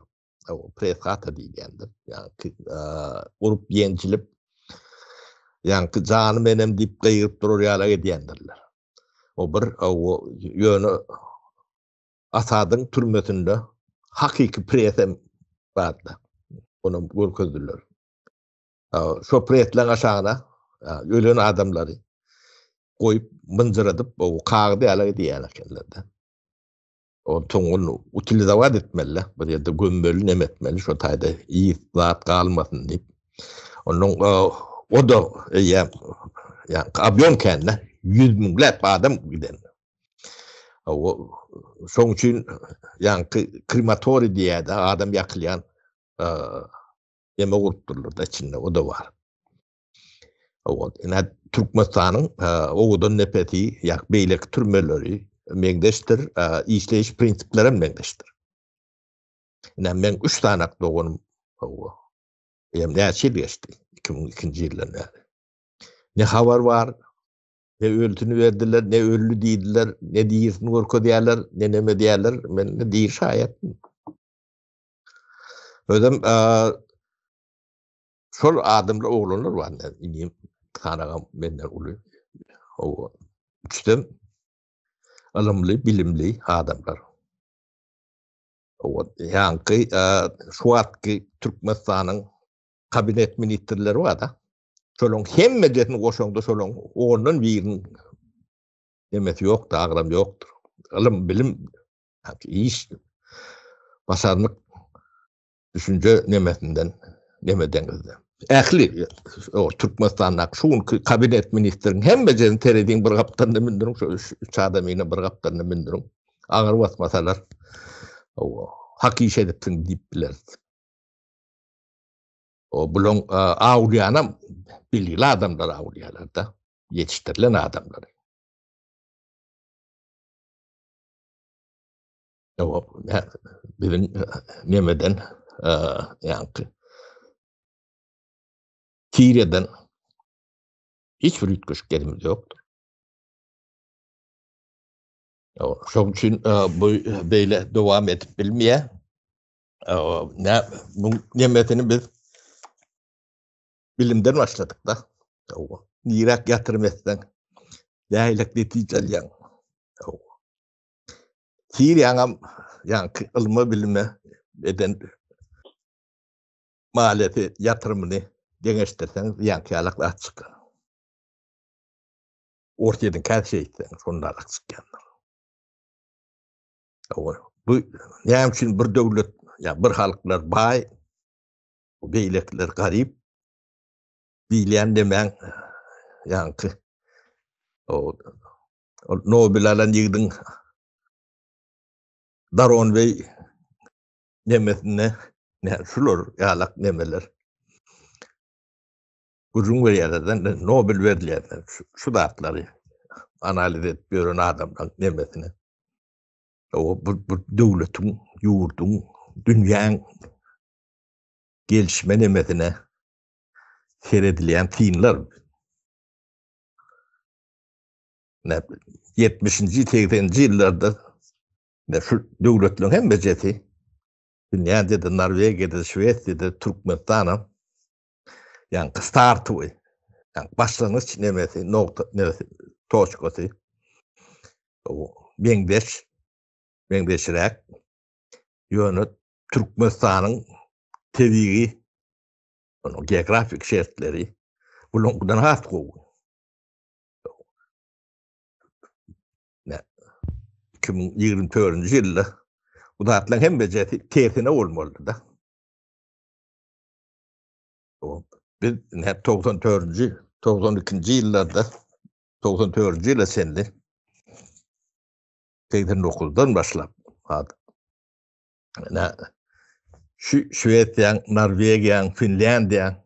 O pres hata diyendir. Yani urup yencilip yani canı benim dip kıyıp durur yala diyendirler. O bir o yönü Asad'ın türmesinde hakiki presem vardı. Onu görkezdiler. Şu preslen aşağına ölen adamları koyup mınzıradıp o kağıdı ala diyenlerden. O toňuny utilizawa etmeli. Bu ýerde gömmeli nemetmeli şu taýda iyi zat kalmasın deyip. Onun o da yani abyon kendine 100 miňlap adam giden. O şoň üçin yani krematori diýär adam ýakylýan ýeme gurupdurlar da içinde o da var. O ene Türkmenistanyň oğudan nepeti ýak beýlek türmeleri meňdeşdir, işleýiş prinsiplere meňdeşdir. Men 3 tane doğum o. Näçe geçti 2002-nji ýylda. Ne habar var, ne öltünü verdiler, ne öllü diýdiler, ne diýirsini görkezdiler, ne neme diýerler, men ne diýir şaýat. Özüm şol adamlar oğlanlar var, inim tanagam menden uly. O üçtem alımlı, bilimli adamlar. O yankı şu atki Türkmenistan'ın kabinet ministrleri var da. Şolun hemmejetini goşoňda şolun oğlunun birinin demeti yok da agram yoktur. Alım bilim iş basarlık düşünce nemetinden ähli o Türkmenistan'da şu kabinet ministerinin hemmejetini terediğin bir gaptarını mindirin şu üç adamyna bir gaptarını mindirin. Agar basmasalar o hakiki ediptin dip biler. O bulun avliyanam bilgili adamlar avliyalar da. Yetiştirilen adamlar. O bizim Nemeden yankı Kirya'dan hiç rütköş gelimiz yoktur. Şoň üçin bu beýle dowam etip bilmeye bu nimetini biz bilimden başladık da. Nirak yatırım etsen değerlik netice alyan. Kirya'nam yankı ilmi bilime eden maliyeti yatırımını deňeştirsen yankı alakla açık. Ortadan her şey etsen sonunda açık. Bu näme üçin bir döwlet, bir halklar bay, beýlekler garip, bilen demen yankı Nobel alan ýigdiň Daron Bey nemesine şular ýalak nemeler. Gurrun berýärlerden Nobel berilýär. Şu datlary analiz edip gören adamlar nemesine. Bu döwletiň, ýurduň, dünýäň gelişme nemesine seredilýän tinler. 70-nji 80-nji ýyllarda şu döwletleriň hem bejeti dünýäde de Norwegiýada, Şwesiýada, Türkmenistana yani starty, yani başlangıç nemesi, nokta nemesi, toçkası. Meňdeşirek ýöne Türkmenistanyň tebigi, onun geografik şertleri bulungudan has gowy. 2024-nji ýylda bu datlaryň hem bejeti tersine bolmaly da. Biz 94-nji 92-nji ýyllarda 94-nji ýyla senli 89-dan başlap şu Şwediýa, Norwegiýa, Finlandiýa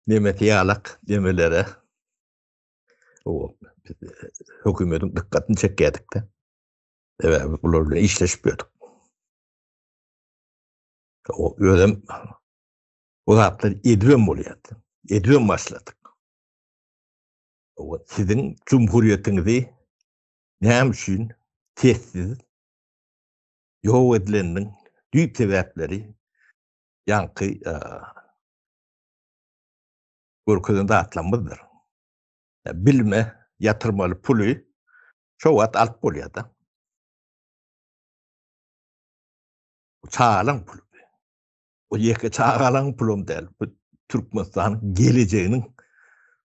nemeti ýalak demelere hökümetiň dikkatini çekýärdik de. Evet, bular bilen işleşip ýördik. Özüm o zatlar edwem bolýardy. Edwem başladyk. Siziň cumhuriýetiňizi näme üçin tesiz ýok edilenden düýp sebäpleri yankı görkezinde atlanmadyr. Bilme yatırmaly puly şo wagt alyp bolýar da. Çağalan pul. O ýeke çağalan pulum del. Bu Türkmenistanyň geleceğiniň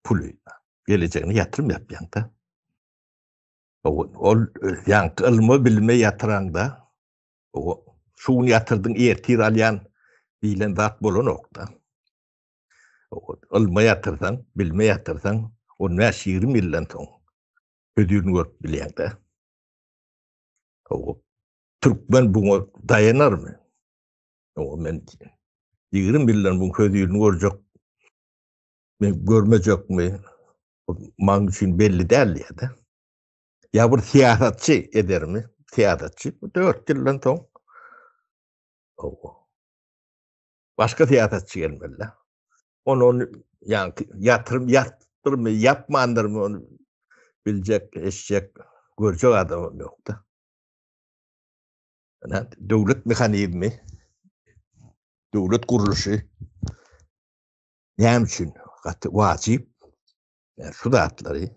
puly. Geleceğine yatırım yapýan da. Ol yankı ilmi bilme yatıran da şunu yatırdın ertir alyan bilen zat bolanokda. Ilmi yatırsan, bilme yatırsan o näş 20 ýyldan soň ödülünü görüp bilýän da. Türkmen buna dayanar mı? Men 20 ýyldan bu ödülünü görjek, men görmejek mi? Maň üçin belli däl ýa-da. Ya bir siýasatçy eder mi? Siýasatçy 4 ýyldan soň başga siýasatçy gelmeli. Onu yani yaptırmı, yapmandırmı onu bilecek, eşecek, görecek adam yok da. Yani devlet mekanizmi, devlet kuruluşu näme üçin wajyp yani şu zatları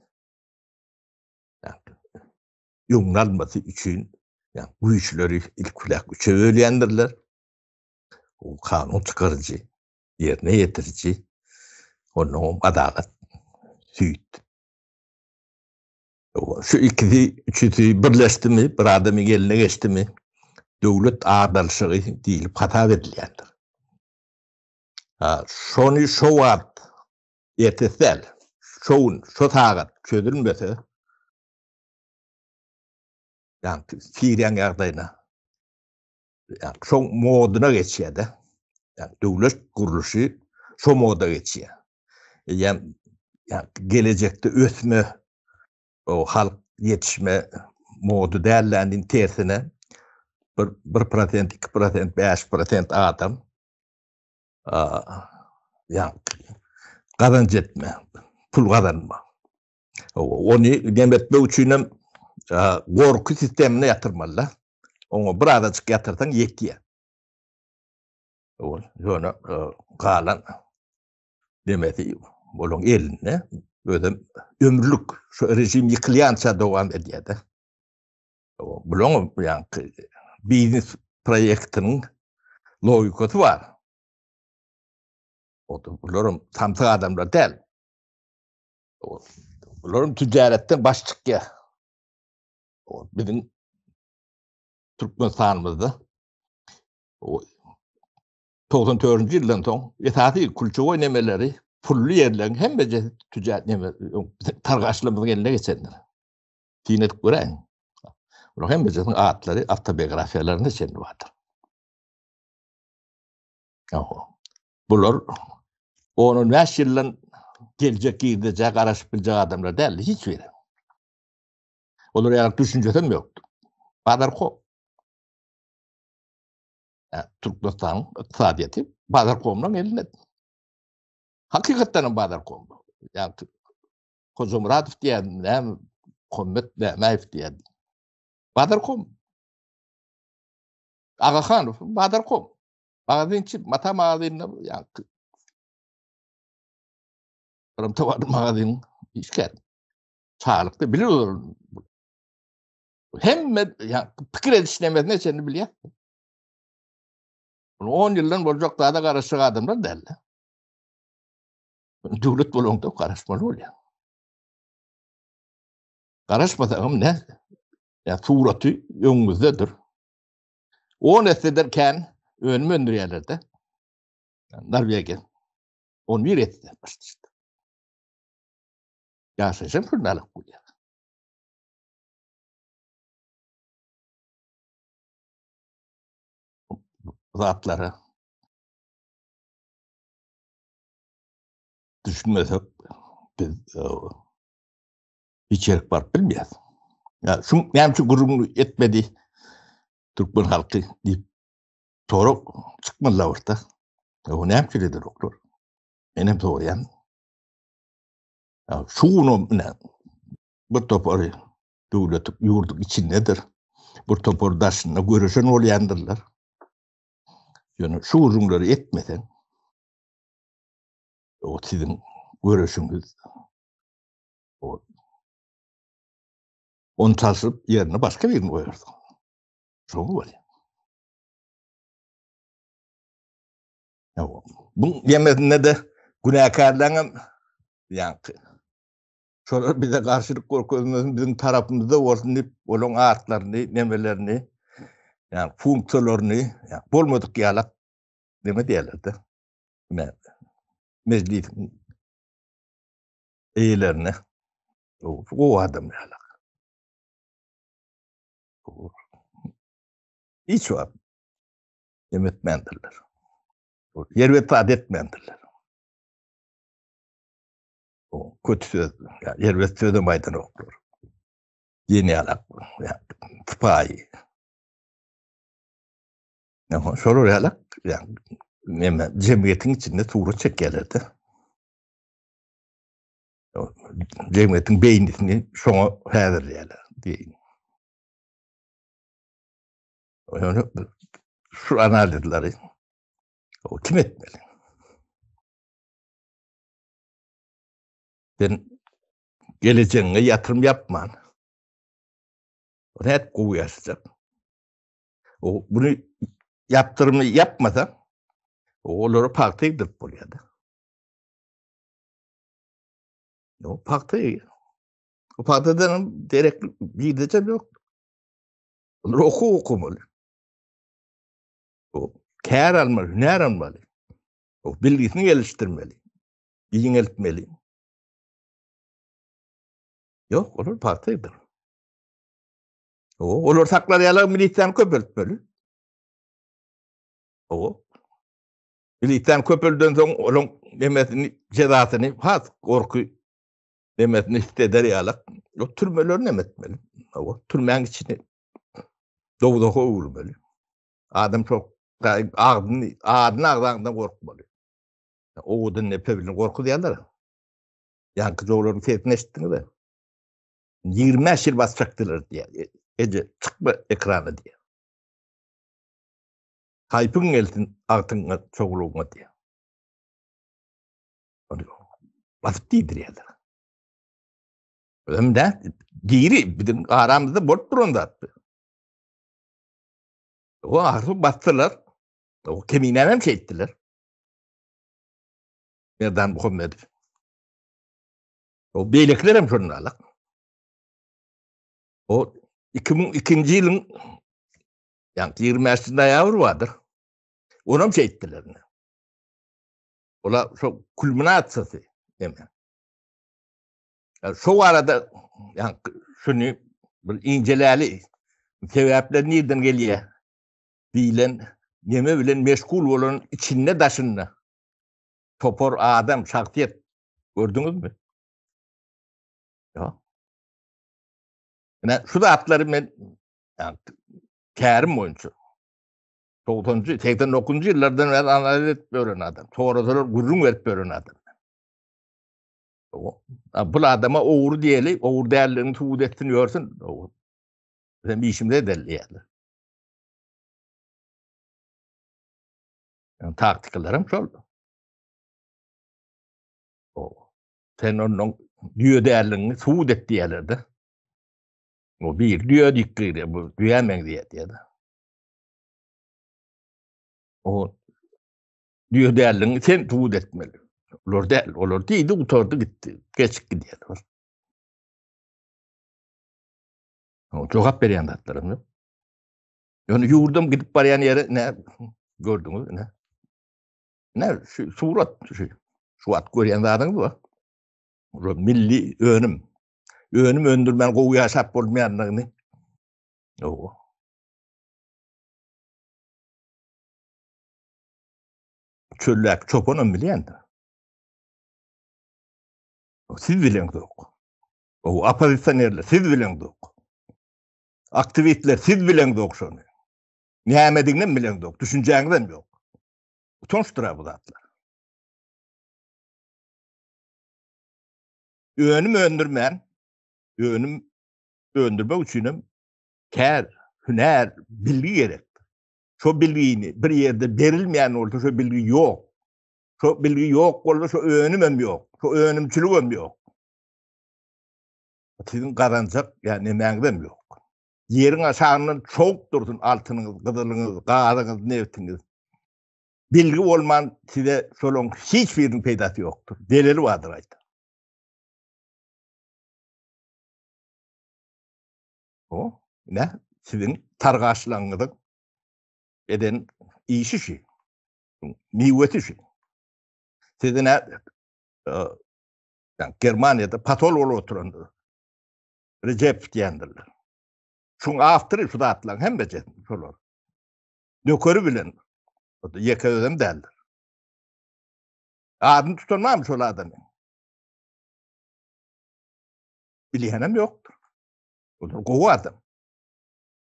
ýoňlanmasy üçin yani güýçleri ilkulak üçe bölýändirler. O kanun çıkarıcı, yerine yetirici, onu adalet, süýt. Şu ikisi, üçüsü birleşdi mi, bir adamın eline geçti mi, devlet adalçygy diýilip hata edilýändir. Şonu şu wagt ýetesel, şu tagat çözülmese, yani Siriýa ýagdaýyna, yani şu moduna geçýärdi. Yani devlet kuruluşu Şo moda geçiyor. Yani gelecekte ösme, o halk yetişme modu değerlendiğin tersine 1%, 2%, 5% adam yani kazanç etme, pul kazanma. Onu demetme üçüne korku sistemine yatırmalılar. Onu bir adacık yatırsan yetiyor. Onu kalan demeti bolon eline ödem ömürlük şu rejim yıkılança devam ediyor da. Bolon yani biznes projektinin logikası var. O da bunların tamtı adamlar değil. Bunların ticaretten başlık ya. Bizim Türkmenistan'ımızda 94. yıldan son esası külçe oynameleri pullu yerlerin hem de ticaret targaçlığımızın eline geçenler. Tinet gören. Hem de atları, autobiyografiyalarında içinde vardır. Bunlar onun 5 yıldan gelecek, gidecek, araşıp bilecek adamlar değil. Hiç verir. Onlar yani düşünceden yoktu. Badar Kom. Türkmenistan'ın iktisadiyeti Badar Kom'un elinde. Hakikaten Badar Kom. Yani Kozumradov diyen, hem Kommet Meyf diyen. Badar Kom. Aga Khanov, Badar Kom. Mağazınçı, mata mağazınına yani Kırımta vardı mağazının işker. Sağlıklı bilir olur. Hem yani fikir edişlemesine seni biliyor. 10 yıldan olacak daha da karışık adamlar derler. Devlet bulundu karışmalı oluyor. Karışmasam ne? Ya suratı önümüzdedir. O nesederken önümü öndürüyorlardı. Norveç'e. Onu bir etti başta. Yaşayacağım şundalık bu ya. Zatları düşünmesek biz içerik var bilmiyoruz. Ya şu gururunu etmedi Türkmen halkı deyip sonra çıkmadılar orta. O ne yapıyor doktor? Benim soruyan. Şunu ne? Bu toparı devlet yurduk içindedir. Bu topar daşına görüşen oluyandırlar. Yani şu ürünleri etmeden o sizin görüşünüz onu tasıp yerine başka birini koyardı. Şunu var ya. Bu yemesinde de günahkarlarının yani şöyle bize karşılık korkuyoruz bizim tarafımızda olsun deyip onun artlarını, nemelerini yani funksiyolarını yani bulmadık yalak deme diyorlardı. Meclisin üyelerine o adam yalak. Hiç var. Yemetmendirler. Yer ve taat etmendirler. O kötü söz. Yani yer ve sözü maydan okur. Yeni yalak. Yani tıpayi. Yani şöyle yalak. Yani cemiyetin içinde tuğru çekerlerdi. Cemiyetin beynisini şuna hazırlayarlar diyeyim. Yani şu analizleri o kim etmeli? Sen geleceğine yatırım yapman. O hep kovuyarsın. O bunu yaptırımı yapmadan oları partiye gidip buraya da. O partiye. O partiden direkt bir de yok. Onları okumalı. O kâr almalı, hüner almalı. O bilgisini geliştirmeli. Yineltmeli. Yok, olur partiyedir. O olur saklar yalan militan köpürtmeli. O Bilikten köpelden soň olan demetini cezasyny has gorku demetini isteder ýalyk. O türmeler nemetmeli. O türmäň içine dowda howurmaly. Adam çok ağzından gorkmaly. Oğudun nepebilin gorku diýerler. Yankı joglaryň sesini eşitdiňiz mi? 20 ýyl basacakdylar diýär. Eje çykma ekrany diýär. Haypyň gelsin agtyňa çogulugma diýär. Basyp diýdirýärler. Ömde giri bizim aramızda bolup duranda. O arzu bastılar. O keminen hem şey ettiler. Nereden Muhammed? O beylekler hem şunlarla. O 2002 yılın yani 20 yaşında yavru vardır. Ona mı şey ettiler? Ola çok kulminatsası. Hemen. Yani şu arada yani şunu inceleli sebepler nereden geliyor? Bilen, yeme bilen meşgul olan içinde daşınna. Topor adam, şahsiyet. Gördünüz mü? Ya. Yani şu da atları ben yani, kârim oyuncu. 89. yıllardan ben analiz etmiyorum adam. Sonra gurrun vermiyorum adam. Bu adama oğur diyeli, oğur değerlerini tuğut ettin görsün. Ben bir işimde delli yani. Yani taktikalarım şoldu. Sen onun diyor değerlerini tuğut et diyelerdi. O bir diyor dikkiri, bu duyamam diye de. O diyor değerlerini sen tuğut etmeli. Olur değildi, utordu gitti. Geçik gidiyorlar. Cevap veren datlarım yok. Yani yurdum gidip barayan yere ne gördünüz ne? Ne şu surat suat gören adamı var. Milli önüm. Önüm öndürmen kovuya sap olmayanlarını. O. Çöllek çopanım bilen de. Siz bilen de yok. O apozisyonerler siz bilen de yok. Aktivistler siz bilen de yok şunu. Nihayemediğinden bilen de yok. Düşünceğinden yok. Utançtıra bu zatlar. Önüm öndürmen, önüm öndürmek için kær, hüner, bilgi gerek. Şu bilgiyi bir yerde verilmeyen oldu, şu bilgi yok. Şu bilgi yok oldu, şu önüm yok. Şu önümçülük yok. Sizin kazanacak yani emeğinden yok. Yerin aşağının çok dursun altınız, kızılınız, kağıdınız, neftiniz. Bilgi olman size solun hiçbirinin peydası yoktur. Delili vardır ayda. O ne? Sizin targaçlarınızın eden işi şey. Niyeti şey. Sizin yani Germanya'da patol oturan Recep diyendirler. Şunu aftırı şu da atlan hem becedin. Dökörü bilen. O da yekadem derler. Adını tutanmamış o adamı. Bilihenem yoktur. O da kovu adam.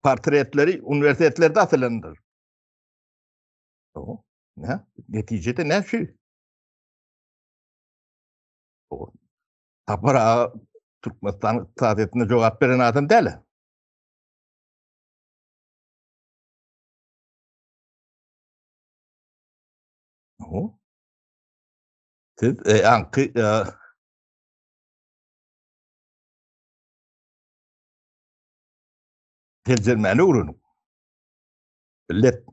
Portretleri üniversitelerde atılandır. O ne? Neticede ne şey? O tapara Türkmenistan saadetine cevap veren adam değil. O. Siz ankı tercümeni uğrunun. Let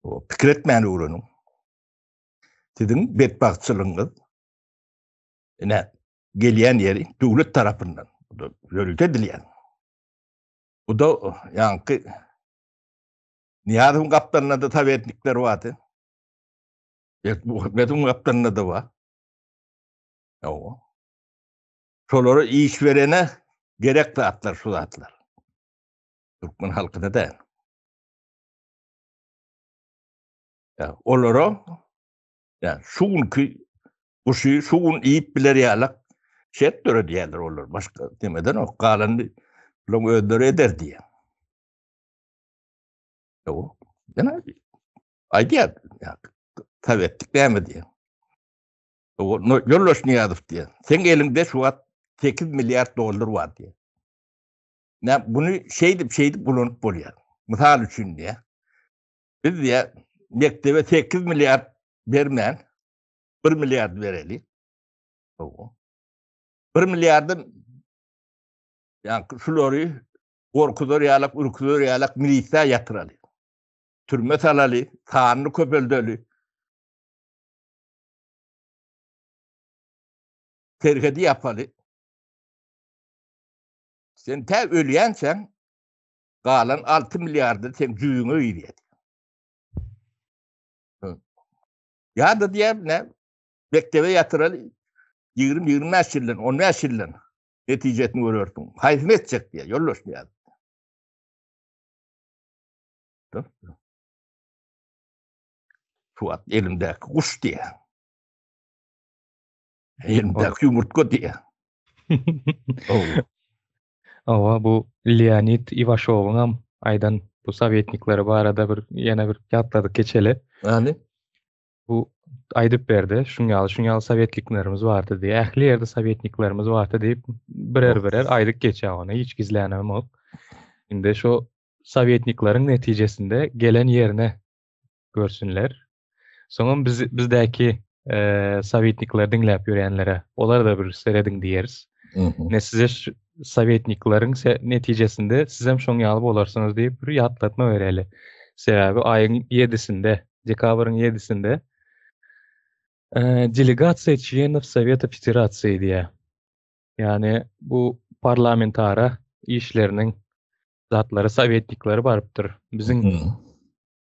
o fikretmeni uğrunun. Sizin bedbahtçılığınız ne gelen yeri devlet tarafından yürüte dileyen. Bu da yankı Nihat'ın kaptanına da tabi etnikleri vardı. Muhammed'in kaptanına da var. O. Şoları işverene gerek dağıtlar, şu dağıtlar. Türkmen halkına da. Ya olara yani şuunki bu şey şuun iyip biler yalak şet döre diyorlar olur. Başka demeden o kalanı long ödere eder diye. O yani idea ya tavettik değil mi diye. O yolloş niyadıf diye. Sen elinde şu an 8 milyar dolar var diye. Ne bunu şeydi bulunup buluyor. Misal için diye. Biz diye mektebe 8 milyar vermeyen 1 milyar vereli. O. 1 milyardan yani şuları korkudur yalak, ürküdür yalak milisa yatıralı. Türme salalı, sağını köpöldölü. Tergedi yapalı. Sen te ölüyensen kalan 6 milyarda sen cüyünü öyredi. Ya da diye ne? Mektebe yatıralı 20 yılın, 10 yılın neticesini görüyorsun. Hayır ne edecek diye, yolloş diye. Şu an elimdeki kuş diye. Elimdeki yumurtko diye. Ova bu Leonid Ivashov'un ham aydan bu Sovetnikleri barada yana bir gatladık geçeli. Yani Bu aydıp berdi. Şunyalı Sovetniklerimiz vardı diye. Ähli yerde Sovetniklerimiz vardı deyip birer aydık geçe onu. Hiç gizlenem yok. Şimdi şu Sovetniklerin neticesinde gelen yerine görsünler. Sonra bizdeki Sovetnikler dinläp ýörenlere olar da bir seredin diýeriz. Ne size Sovetniklerin neticesinde sizem şoň ýaly bolarsyňyz diýip bir ýatlatma bereli. Sebebi aýyň 7-sinde, dekabrın 7-sinde delegasiýa çlenów Soweta Federasiýy diýe. Yani bu parlamentara işlerinin zatlary Sovetnikleri barypdyr. Biziň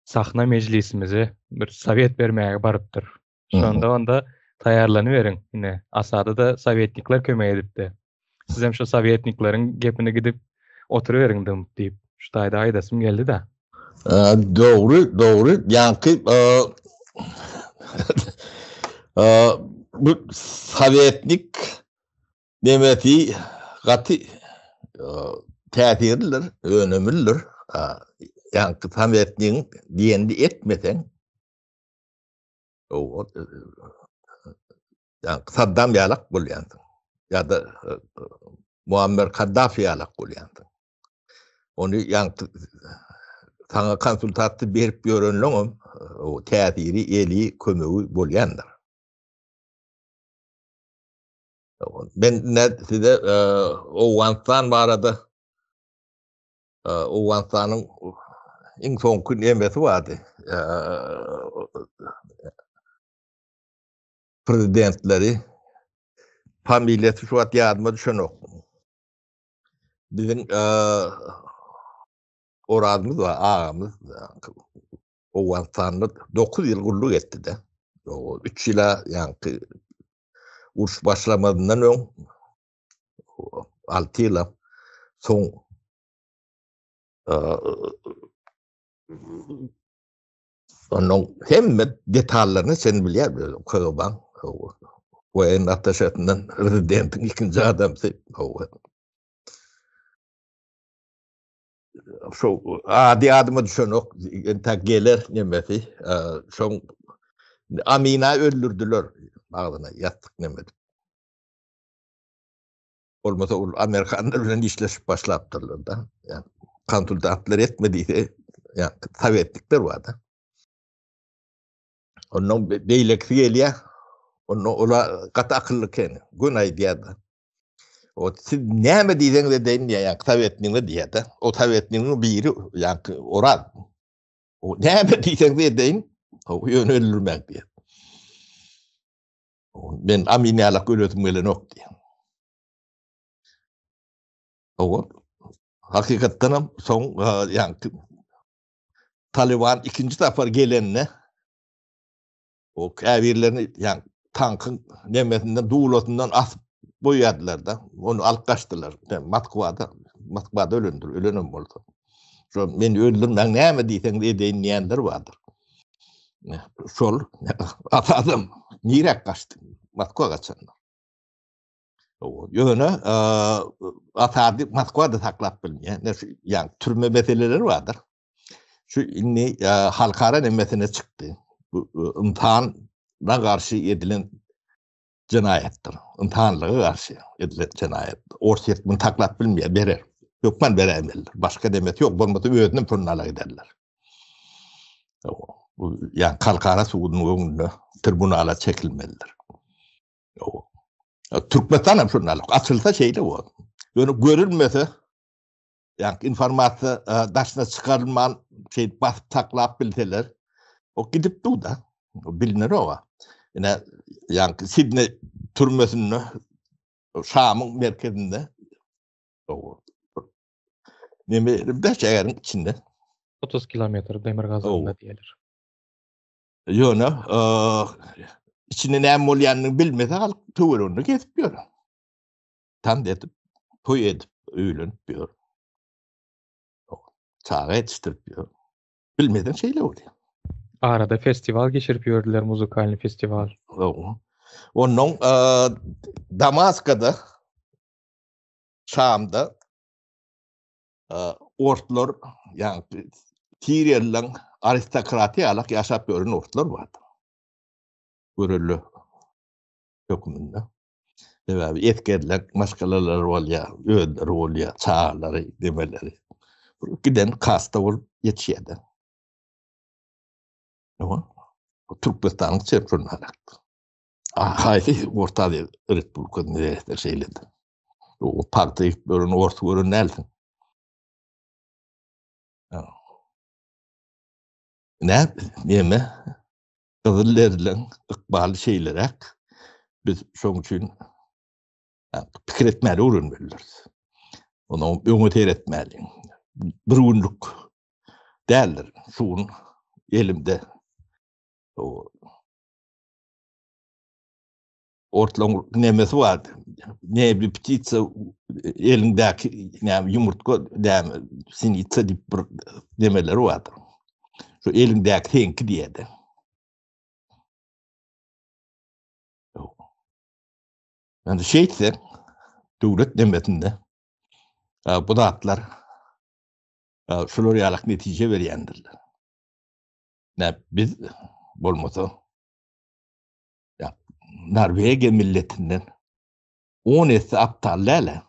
sahna meclisimizi bir Sovet bermäge barypdyr. Şonda onda taýarlanyberin. Ine Asady da Sovetnikler kömek edipdi. Sizem şu Sovetniklerin gepine gidip oturuverin diýip şu taýda aýdasym geldi da. Doğru. Yani bu Sovetnik demeti gatı täsirlidir, önemlidir. Yani Sovetniň diýendi etmesen o yani Saddam ýalak bolýandy. Ya da Muammer Kaddafi ýalak bolýandy. Onu yani sana konsultatı berip ýörenleňem o täsiri eli kömegi bolýandyr. Ben ne size o Afganistan barada o Afganistan'ın en son gün emesi vardı. Prezidentleri familyası şu an yardıma düşenok. Bizim oradımız var, ağamız o Afganistan'da 9 yıl kulluk etti de. O 3 yıla yani uruş başlamadığından ön 6 yıla son onun hem detallarını sen biliyor Kırban o en ateşetinden rezidentin ikinci adamsı şu adi adıma düşen ok gelir nemesi şu Amina öldürdüler ağzına yattık nemedi. Olmasa Amerikanlar işleşip başlattırlar da yani konsultantlar etmediyse yani Sovetlikler vardı. Onun beylikli geliyor. Onun ola katı akıllı kendi. Günay diyordu. O siz ne mi diyeceğiniz de deyin diye yani Sovetliğini diyordu. O Sovetliğinin biri yani orad. O ne mi diyeceğiniz de deyin. O yönü öldürmek diye. Ben aminyalak öğretimleri yok diye. O hakikaten son yani Taliban ikinci sefer gelenine o käbirlerini yani tankın nemesinden duğulasından asıp boyadılar da onu alkaçtılar. Yani Moskvada ölünüm oldu. Şu beni öldürmen ne mi diysen diye dinleyenler vardır. şol atadım nirek kaçtı. Moskva kaçanlar. Yöne atadı Moskva'da taklap bilmeyen. Yani türme meseleleri vardır. Şu inni halkara nemmetine çıktı. Bu imtihanla karşı edilen cinayettir. İmtihanlığı karşı edilen cinayet. Ortaya taklap bilmeyen berer. Yok ben veremezler. Başka demet yok. Bolmadı öğütünün pırnalı giderler. Yani kalkara suğunun önünde tribunala çekilmelidir. Türkmenistan pırnalı. Açılsa şeydi o. Yani görülmese yani informasyon daşına çıkarılman şey basıp taklap bilseler o gidip dur da bilinir o. Yani Sidney türmesinin Şam'ın merkezinde bir şehrin içinde 30 kilometre demir gazında diyelir. Yöne içinde ne molyanını bilmese halk tuğrunu kesip diyor. Tam edip, toy edip, öğlenip diyor. Çağa yetiştirip diyor. Bilmeden şeyle oluyor. Arada festival geçirip yördüler, muzikalini festival. Onun Damaska'da, Şam'da ortlar, yani Tiriyel'in aristokratiyalık yaşap gören ortlar vardı. Görüllü hükümünde. Etkerler, maskalalar oluyor, öğüdler oluyor, çağları, demeleri. Giden kasta ol yetişiyedi. Ama Türkmenistan'ın çepronu alaktı. Haydi ortada Republika'nın nerede şeyledi. O parti bölün orta bölün neldin. Ne? Kızıllerle ıkbalı şeylere biz şun için fikir etmeli öğrenmeliyiz. Onu ümit etmeli. Bir günlük değerler. Şun elimde ortalan nemesi vardı. Ne bir ptitsa elindeki yumurtka sinitsa demeleri vardı. Şu elindeki henki diyedi. Yani şeyse devlet demetinde bu da atlar şuraya netice veriyendirler. Ne biz olmasa Norveçya milletinden 10 aptallarla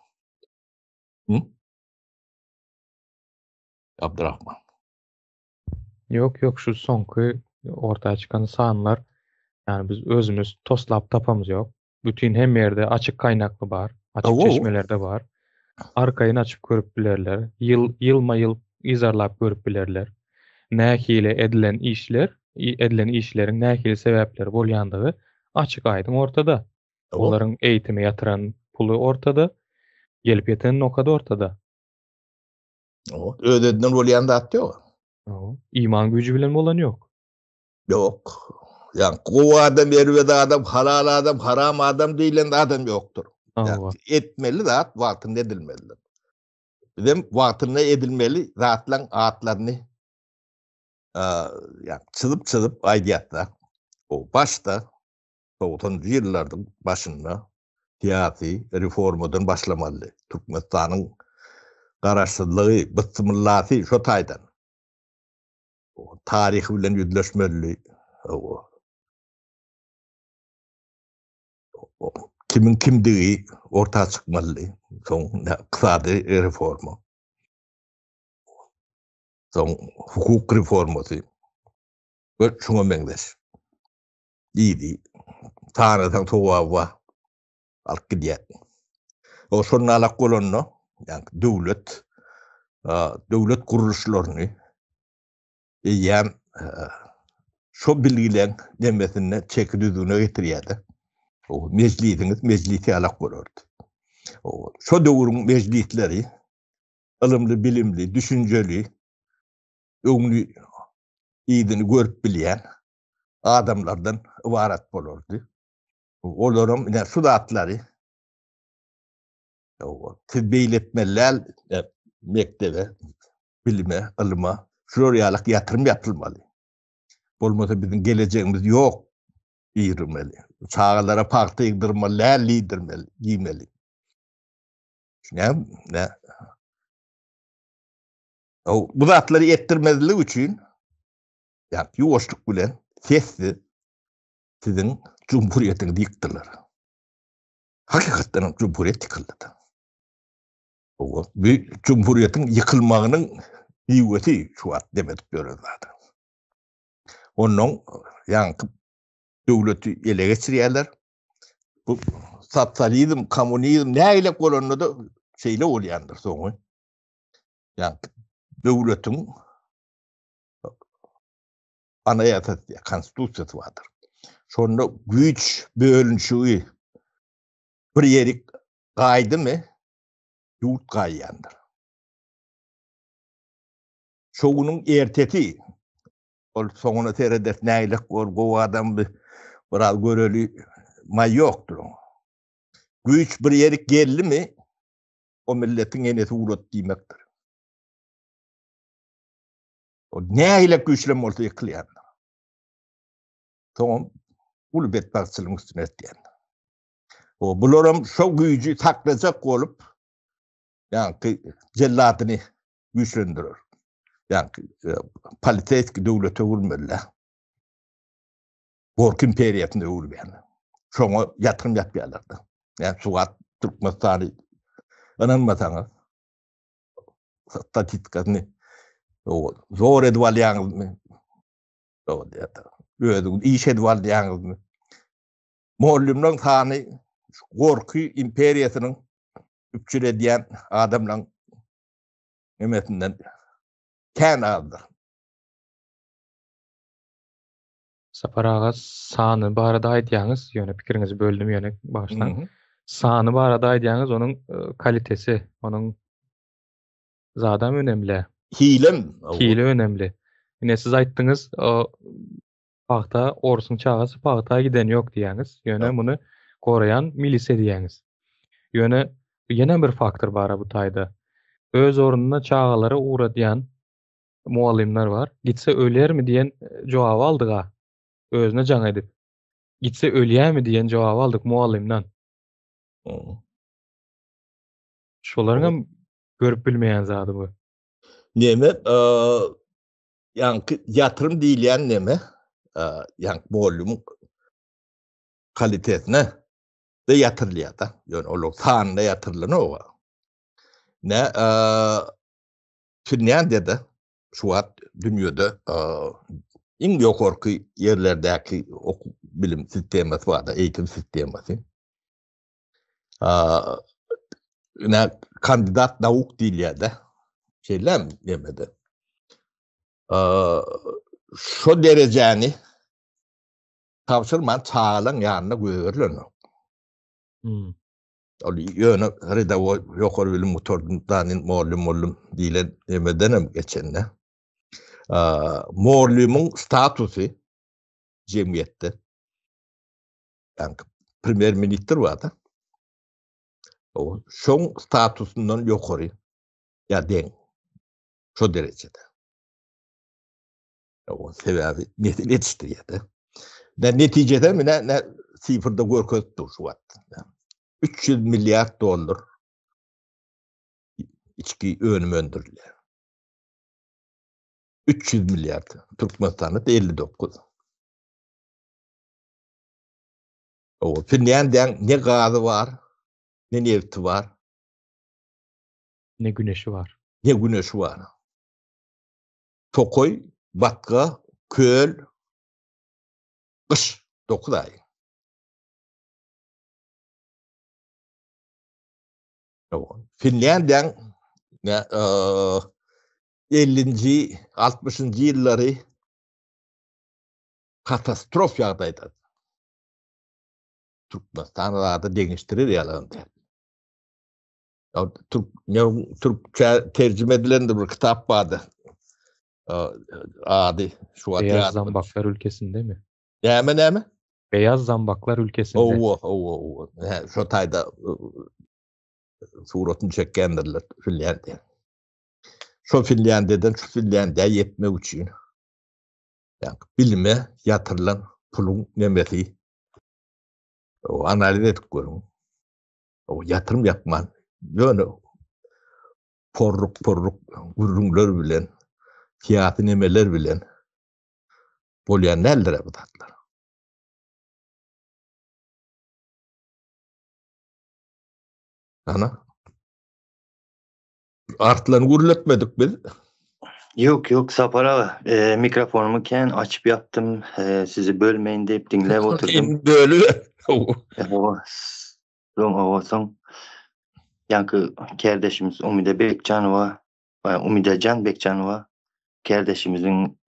Abdurrahman. Yok şu sonku ortaya çıkan sahanlar, yani biz özümüz toslap tapamız yok. Bütün hem yerde açık kaynaklı var. Açık çeşmelerde var. Arkayını açıp görüp bilerler. Yılma yıl izarlap görüp bilerler. Nähile edilen işlerin nähile sebepleri bolýandygy açık aydın ortada. Olaryň eğitime yatıran pulu ortada. Gelip yeten nokada ortada. Ödedinden bolýanda atıyor. İman gücü bilen bolan yok. Yok. Yani kovu adam, vervede adam, halal adam, haram adam değilen de adam yoktur. Yani etmeli de at, vaatında edilmelidir. Bizim vaatında edilmeli, rahatlan atlarını yani çılıp aydiyatlar. O başta 90'lı yılların başında siyasi reformadan başlamalı. Türkmenistan'ın garaşsızlığı, bıtsımıllası şu taydan. Tarihi bilen yüzleşmeli. Kimin kimdiği ortaya çıkmalı. Son iqtisadi reformu. Son hukuk reforması. Ve şuna benzer. İyiydi. Tanrıdan tuğava alıp gidiyor. O sonra alak olanı, yani devlet kuruluşlarını yani şu bilgilerin demesine çekildiğine getiriyordu. O meclisi alak olurdu. Şu dövrün meclisleri ılımlı, bilimli, düşünceli, öňlü iyidini görüp bilýän adamlardan ibaret bolurdy. Olaryň sudatlary tedbirletmeler mektebe, bilime, ilyma şuraya ýatyrym ýapylmaly. Bolmasa bizim geleceğimiz yok diýirmeli. Çağalara party ýygdyrmaly, lidermeli, giýmeli. Ne? O bu zatları ettirmezlik üçin ýa ýuwaşlyk bilen sesli sizin cumhuriýetiňizi ýykdylar. Hakykatdan cumhuriýet ýykyldy. O bir cumhuriýetiň ýykylmagynyň ýüweti şu wagt demek görýärler. Onuň ýanky döwleti ele geçirýärler. Bu sotsializm, kommunizm näile bolanyny da şeýle bolýandyr soňy. Ýanky döwletiň anayasasy, konstitusiýasy bardyr. Şonda güç bölünşügi bir ýeri gaýdymy, ýurt gaýýandyr. Şoňuň erteti ol soňuna tereder näile gowy adam biraz göreli ma ýokdur. Güç bir ýeri geldi o milletiň enesi urat diýmekdir. O näile güçlem bolsa ýykylýar. Soň ulu betbaççylygyň üstüne etýär. O bularam şo güýji saklajak bolup ýanky jellatyny güýçlendirir. Ýanky politeski döwlete urmalylar. Bork imperiýatyna urmalylar. Şoňa ýatyrym ýapýarlar. Ýani Suwat Türkmenistany ananmasaňyz statistikasyny o zor edip alýaňyzmy? O diýär. Özüň iş edip alýaňyzmy? Mollumlaryň sany Gorky imperiýasynyň üpçül edýän adamlaryň emetinden kän azdyr. Sapar ağa sany barada aýdýaňyz, ýöne pikiriňizi böldüm ýöne başdan. Sany barada aýdýaňyz onuň kalitesi, onuň zadam önemli. Hile önemli. Ine siz aýtdyňyz, o pagta orsuň çağasy pagta giden ýok diýäňiz. Ýöne muny gorayan milise diýäňiz. Ýöne ýene bir faktor bar bu taýda. Öz ornuna çağalara uğradýan muallimler var. Gitse ölermi diýen jogap aldyga. Özüne jaň edip. Gitse ölýärmi diýen jogap aldyk muallimden. Şolaryň görüp bilmeýän zady bu. Neme? Ýanky ýatyrym diýilýän neme? Ýanky bollum kalitesine de ýatyrylýar da. Ýöne ol sanyna ýatyrylýar. Ne Finlandiyada şu wagt dünýede iň ýokarky ýerlerdäki bilim sistemasy bar da, eýitim sistemasy. Ne kandidat nauk diýilýär da. Şeylem demedi. Şo derejäni tawşyrman çağalan ýanyna göýürlenir. Ol ýöne rida ýokary bilim mutordundan mollum diýilen demedenem geçende. Mollumyň statusy jemgyýetde. Yani premier minister bar da. O şoň statusundan ýokary ýa deň. Şo derejede. O sebäbi netişdirýär. Netijede mine sifirde görkezdir şu wagt. 300 milyar dolar içki önüm öndürülüyor. 300 milyar. Türkmenistan'da 59. O Finlandiya'nın ne gazı var, ne nefti var, ne güneşi var. Ne güneşi var. Tokoy, batka, köl, kış, 9 ay. Finlandiya'nın 50. 60. yılları katastrof ýagdaýda. Türkmenistan'da deňişdirir ýalandy. Türkçe tercüme edilen de bir kitap vardı. Adı şu an Beyaz Zambaklar ülkesinde mi? Näme? Beyaz Zambaklar ülkesinde. Oo. Şu tayda suratını çekkendirler Finlandiya. Şu Finlandiya'dan şu Finlandiya'ya yetmek için Yani bilime yatırılan pulun nemesi o analiz edip görün. O yatırım yapman böyle porruk ürünler bilen, fiyatı nemeler bilen bolyan neler bu tatlar. Ana artlarını gürletmedik biz. Yok Sapara mikrofonumu açıp yaptım. Sizi bölmeyin deyip dinleyip oturdum. Böyle. Son yankı kardeşimiz Umide Bekcanova, Umidecan Bekcanova kardeşimizin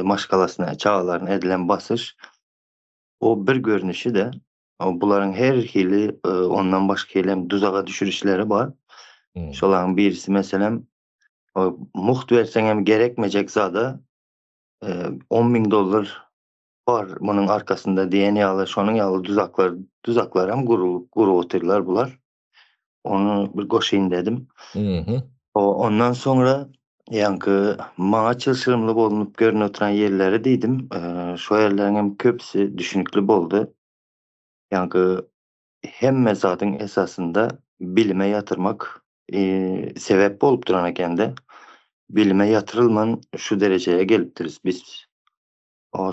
maşgalasına, çağalarına edilen basış. O bir görünüşü de bunların her hili ondan başka hilem tuzağa düşürüşleri var. Şoların birisi mesela muht versen hem gerekmeyecek zada $10.000 var bunun arkasında diyen yağlı, şonun yağlı tuzaklar hem guru oturlar bular. Onu bir koşayım dedim. Ondan sonra yankı mağa çılşırımlı bolunup görün oturan yerleri deydim. Şu yerlerin hem köpsi düşünüklü boldu. Yankı hem mezatın esasında bilime yatırmak sebep olup duran eken de bilime yatırılman şu dereceye geliptiriz biz.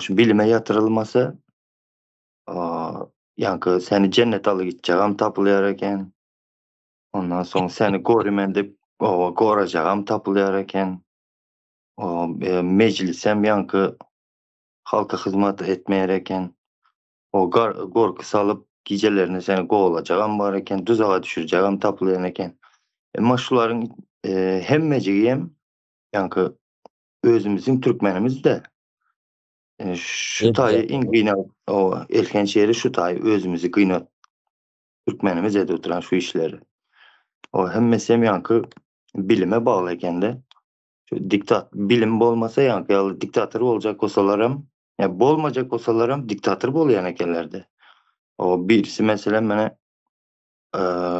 Şu bilime yatırılmasa yankı seni cennet alı gideceğim tapılıyor eken. Ondan sonra seni korumendip koracağım tapılıyor eken. Meclisem yankı halka hizmet etmeyereken gorku salıp gecelerini seni kovulacağım var eken, tuzağa düşüreceğim tapılıyor eken. Ama şuların hem meciyem yankı özümüzün Türkmenimiz de şu tayı ingine o elken şehri şu tayı özümüzü kıyna Türkmenimiz ede oturan şu işleri. O hem mesem yankı bilime bağlı eken de şu bilim bolmasa yankı yalı diktatör olacak olsalarım ya bolmayacak olsalarım diktatör bolayan ekenlerde. O birisi mesela bana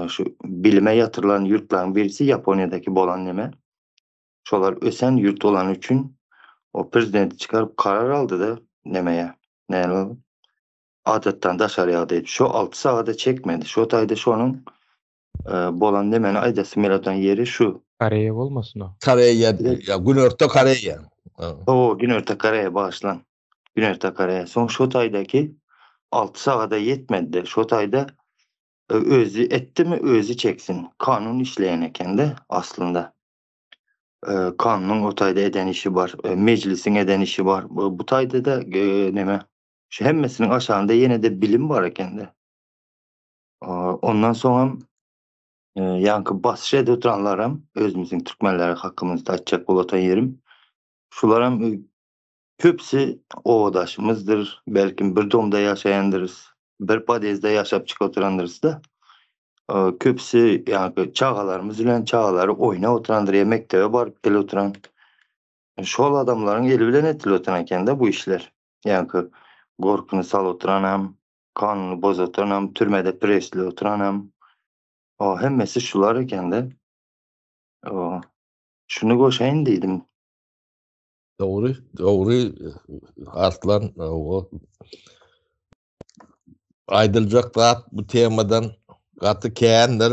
şu bilime yatırılan yurtların birisi Japonya'daki bolan neme. Şolar ösen yurt olan için o prezidenti çıkarıp karar aldı da nemeye. Ne oldu? Adetten dışarıya deyip şu 6 saatte çekmedi. Şu tayda şunun bolan nemenin aydası melatan yeri şu. Kareye olmasın o. Kareye ya Günört'te Kareye. O Günört'te Kareye bağışlan. Günört'te Kareye. Son şu taydaki 6 saatte yetmedi de şu tayda özü etti mi özü çeksin. Kanun işleyen eken de aslında. Kanunun o tayda eden işi var. Meclisin eden işi var. Bu tayda da neme şu hemmesinin aşağında yine de bilim var eken de. Ondan sonra yankı basışa oturanlarım özümüzün Türkmenleri hakkımızda açacak bolatan yerim. Şularım köpsi oğdaşımızdır. Belki bir domda yaşayandırız. Bir padezde yaşap çık oturandırız da. Köpsi yani çağalarımız ile çağaları oyna oturandır. Mektebe barıp gel oturan. Şol adamların eli bilen etil oturanken de bu işler. Yani gorkunu sal oturanam, kanunu boz oturanam, türmede presli oturanam. Hemmesi şular eken de şunu koşayın dedim. Doğru Arslan o aydılacak da bu temadan katı keyenler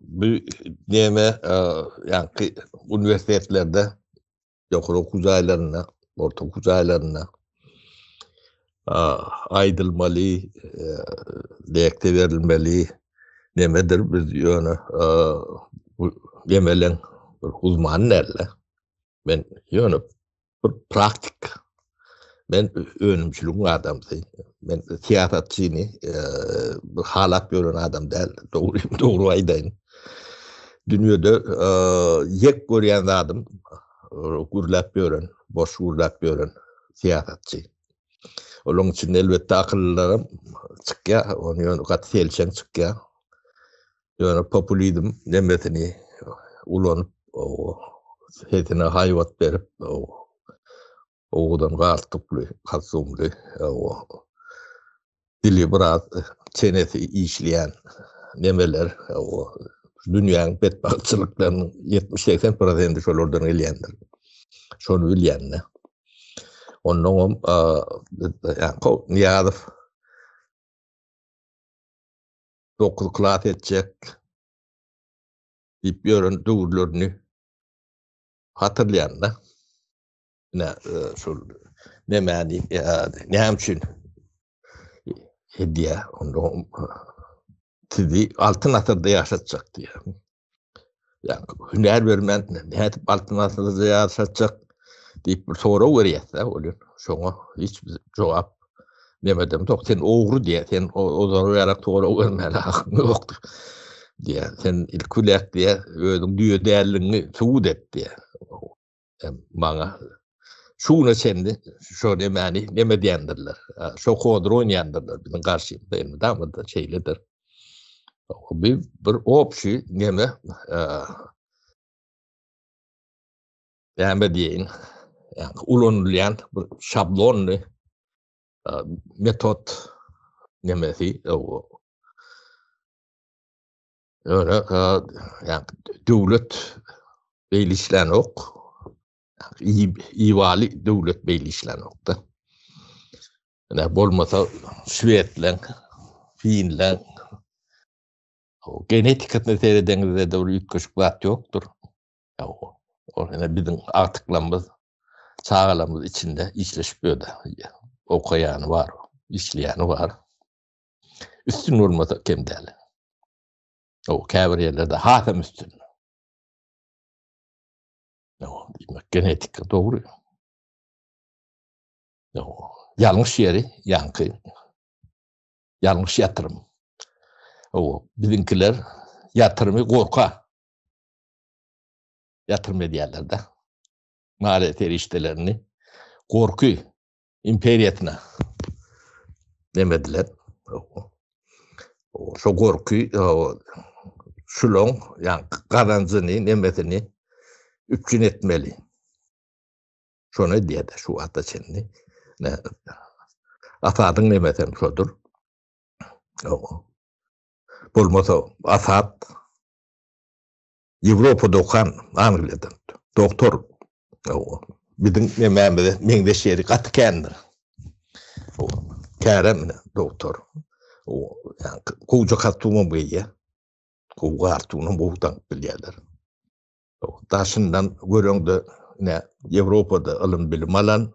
bu neme yani üniversitelerde yukarı okul aylarına, orta okul aylarına aydılmalı, lekte verilmeli nemedir biz yani yemelen uzman nerle ben yani praktik ben önümcülüğün adamsın. Ben tiyatrçıyım. Halat gören adam değil. Doğru aydayım. Dünyada yek gören adam. Gürlap gören, boş gürlap gören tiyatrçı. Onun için elbette akıllarım çıkya. Onu yani kat selçen çıkya. Yani populizm nemetini ulanıp hetine hayvat verip oğudan qartıqlı, qatsumlu, dili biraz çenesi işleyen nemeler, dünyanın bedbahtçılıklarının 70-80% şolardan gelýändir. Şonu bilýänler. Onun yani Niyazov 9 klas edecek deyip yörün döwürlerini hatırlayan da şu nemani nem için hediye onu tizi altın atırda yaşatacak diye. Yani hüner vermen ne altın atırda yaşatacak deyip bir soru veriyse olur. Şoňa hiç cevap demedim. Tok sen oğru diye sen o zaman yarak soru vermeli hakkın yoktu diye. Sen ilkulek diye özüň düýe dälligini suud et diye. Bana şunu sendi şo demani neme diýendirler. Şo kodr oýnýandylar bizim garşymda elmi da şeyledir. Bir opşy neme yani diyeyin yani ulanılan bir şablonlu metot nemesi o öyle yani devlet beyleşlen ok iyi vali devlet beyleşlen okta yani bolmasa Şweedlen Finlen o genetikatını seyredenize de ütköşüklat yoktur. O yani bizim artıklarımız sağlamız içinde işleşiyor da okuyanı var, işleyeni var. Üstün olmasa kim değil. O kâbir yerlerde hatem üstün. O genetik doğru. O yanlış yeri yankı, yanlış yatırım. O bizimkiler yatırımı korka. Yatırım ediyorlar da. Maliyet eriştelerini korku imperiyetine demediler. O şu korku şulon yani kazancını nemesini üpçün etmeli. Şunu diye de şu hatta şimdi Asad'ın nemesini şudur. Bulmasa Asad Avrupa'da okan Angliya'dan doktor bizim nememede mengdeş yeri katı kendir. O kärem doktor. O yani kuca katuma beye. Kuca artuğunun boğutan bilýärler. O taşından görüňde ne Avrupa'da alın bilim alan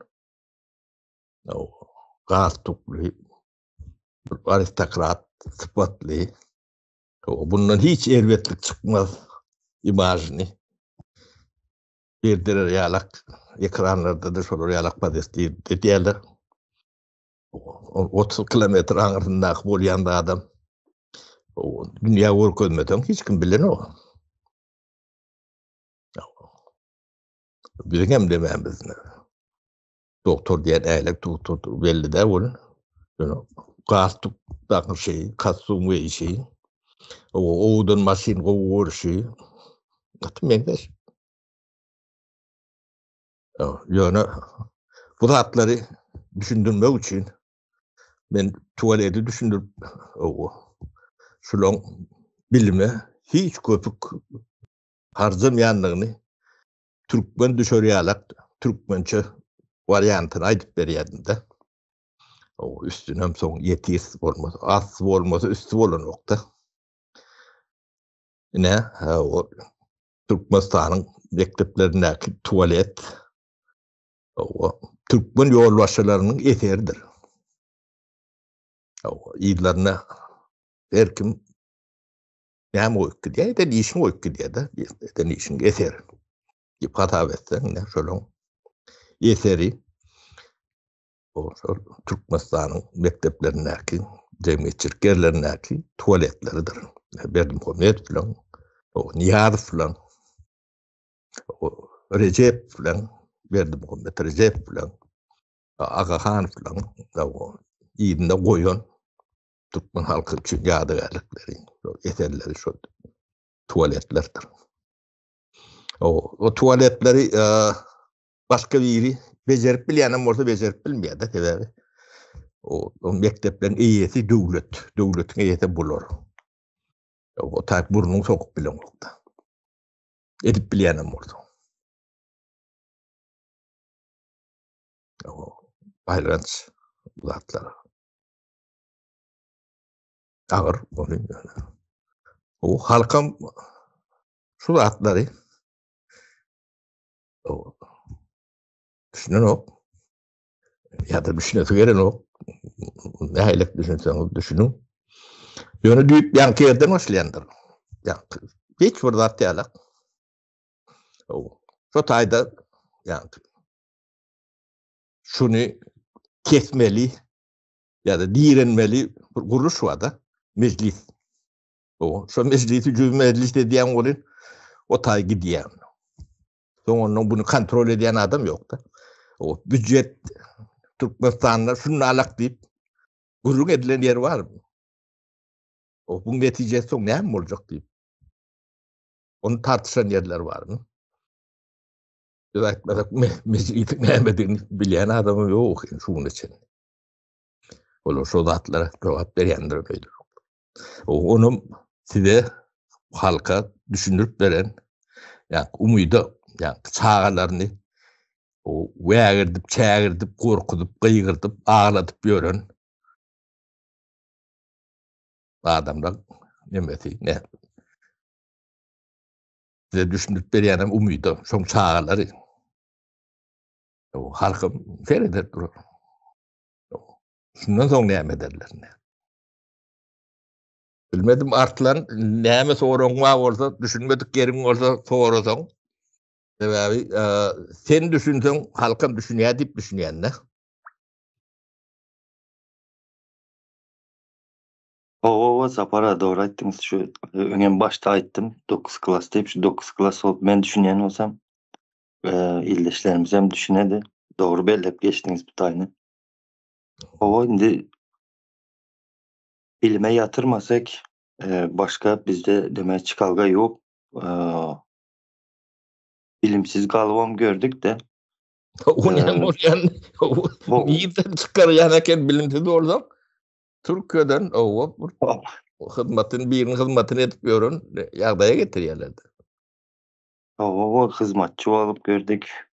o gartukly aristokrat sıfatlı o bundan hiç erwetlik çıkmaz imajını birdiler yalak ekranlarda da şol yalak padesti diýerler. 30 kilometre aňyrynda bolýanda adam o dünýä görmeden hiç kim bilen o. Bizim hem dememiz ne? Doktor diyen eylek doktor belli de bolun. Gastuk bakın şey, kastum ve şey. O oğudun masin kovur şey. Atmengdeş. Yani bu hatları düşündürmek için ben tuvaleti düşündürüp şulon bilime hiç köpük harcamayanlığını Türkmen düşörýärlik, Türkmençe variantını aytıp berýärdim de. O üstüne hem soň ýetis bolmasa, as bolmasa üstü bolan nokta. Ne? O Türkmenistanyň mekdeplerindäki tuvalet o Türkmen ýolbaşçylarynyň eseridir. O ýyllaryna her kim näme oýky diýär, de işin oýky diýär de, de işin eseri. Hata etsen ne şolun eseri o Türkmenistanyň mekdeplerindäki jemgyýetçilik yerlerindäki tuvaletleridir. Berdimuhammed bilen o Niyazov bilen o Recep bilen Berdimuhammed Recep bilen Agahan bilen o ýygyna goýan Türkmen halky üçin ýadygarlykları, eserleri şol tuvaletlerdir. O tuvaletleri başka biri becerip bilýänem bolsa becerip bilmeýär de sebäbi. O mekteplerin eýesi döwlet, döwletiň eýesi bolar. O tak burnuň sokup bilen bolsa. Edip bilýänem bolsa. ayranç zatlar. Ağır onu. O halkam şu zatları o düşünen o ya da düşünesi gelen o ne haylak düşünsen o düşünün. Yönü düyüp yankı yerden başlayandır. Yankı. Hiç bir zat diyalak. O. Şu tayda yankı. Şunu kesmeli ya da direnmeli bir kuruş var da meclis. O. Şu meclisi cüz meclis diyen olun o tay gidiyen. Sonra bunu kontrol eden adam yok da. O büdjet Türkmenistan'da şunu alak deyip gurur edilen yer var mı? O bu neticesi son ne mi olacak deyip. Onu tartışan yerler var mı? Mesela meclisin ne emediğini bilen adamı yok şunun için. Olur şu zatlara cevap verenler öyle. Onu size halka düşünürüp veren yani umudu yani çağlarını o veğirdip, çağırdıp, korkutup, kıygırtıp, ağlatıp gören adamlar ne size düşünüp veren umudu son çağları o halkım fereder durur. Şundan sonra ne ederler ne? Bilmedim artlan näme sorunma bolsa düşünmedik yerim olsa sorasaň. Sebäbi sen düşünsen halkam düşünýär diýip düşünýänler. O Zapara doğru ayttınız. Şu öňem başta ayttım. 9 klas deyip şu 9 klas olup men düşünýän bolsam ildeşlerimiz hem düşünedi. Doğru bellep geçtiniz bu taýny. O indi ilime yatırmasak başka bizde demek çıkalga yok. Bilimsiz galvam gördük de. O näme bolýan? O- Niýden çykarýan eken bilimsiz bolsam Türkiýeden o biriniň hyzmatyny edip ýören ýagdaýa getirýärler. O hizmetçi olup gördük.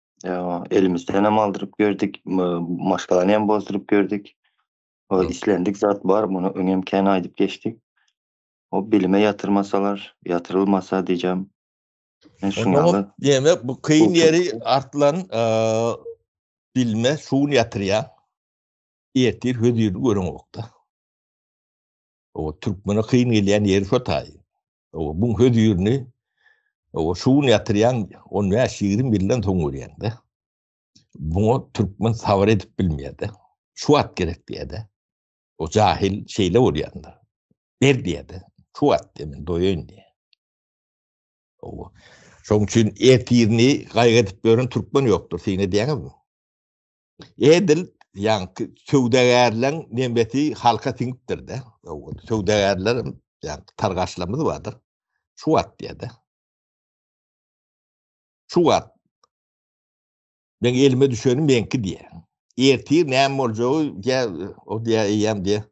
Elimizden hem aldırıp gördük. Maşkalarını hem bozdurup gördük. O Hı. islendik zat var. Bunu öňem kän aýdyp geçtik. O bilime yatırmasalar, yatırılmasa diyeceğim. Ben şunyalı. Diýme bu kıyın ýeri artlan bilme şuun ýatyrýar. Ertir hödürdi görüň okda. O Türkmeni kıyın gelýän ýeri şo taý. O bu hödürni o şuun ýatyrýan on we şiirin bilen toň görýärde. Bu Türkmen sabır edip bilmeýärdi. Şu at gerek diýdi. O jahil şeýle bolýandy. Ber diýdi. Şu at demin doýun diýe. O şoň üçin ertirni gaýga edip görän Türkmen ýokdur. Sine diýäňmi? Edil yankı söwdägärler nembeti halka tiňipdir de. O söwdägärler yani targaçlamyz bardyr. Şu at diýdi. Şu at. Ben elime düşenim benki diye. Ertir näme boljagy ya o diye ýam diye.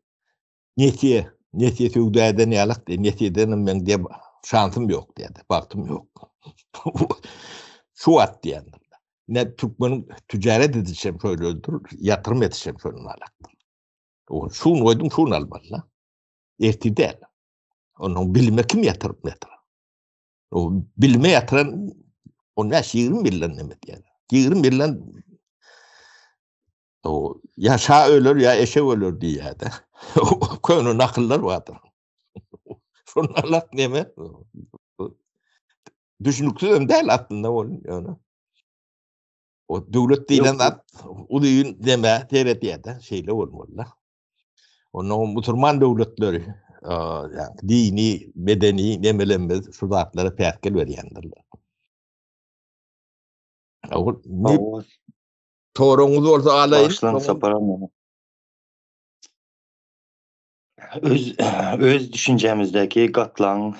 Netiye söwdäden ýalak diye. Netiyeden men diye şansym ýok diýdi. Baktım ýok. Şu at diýdi. Ne Türkmenin ticaret edişem şöyle öldür, yatırım edişem şöyle alaktır. O şunu koydum, şunu almalı. Erti değil. Onun bilime kim yatırım yatırır? O bilime yatıran o ne şiirin bilen demek yani. Şiirin bilen o ya şa ölür ya eşe ölür diye de. O konu nakıllar vardır. Şunu alak neme? Düşünüksüz değil aslında o yani. O döwlet diýilen zat ulyň deme teretiyede şeýle bolmaly. Onu musulman döwletleri yani dini, medeni nemelenmez şu zatlara pähkel berýändirler. O ne toruňyz bolsa alaýyn. Başlan saparam. Öz düşüncemizdeki gatlan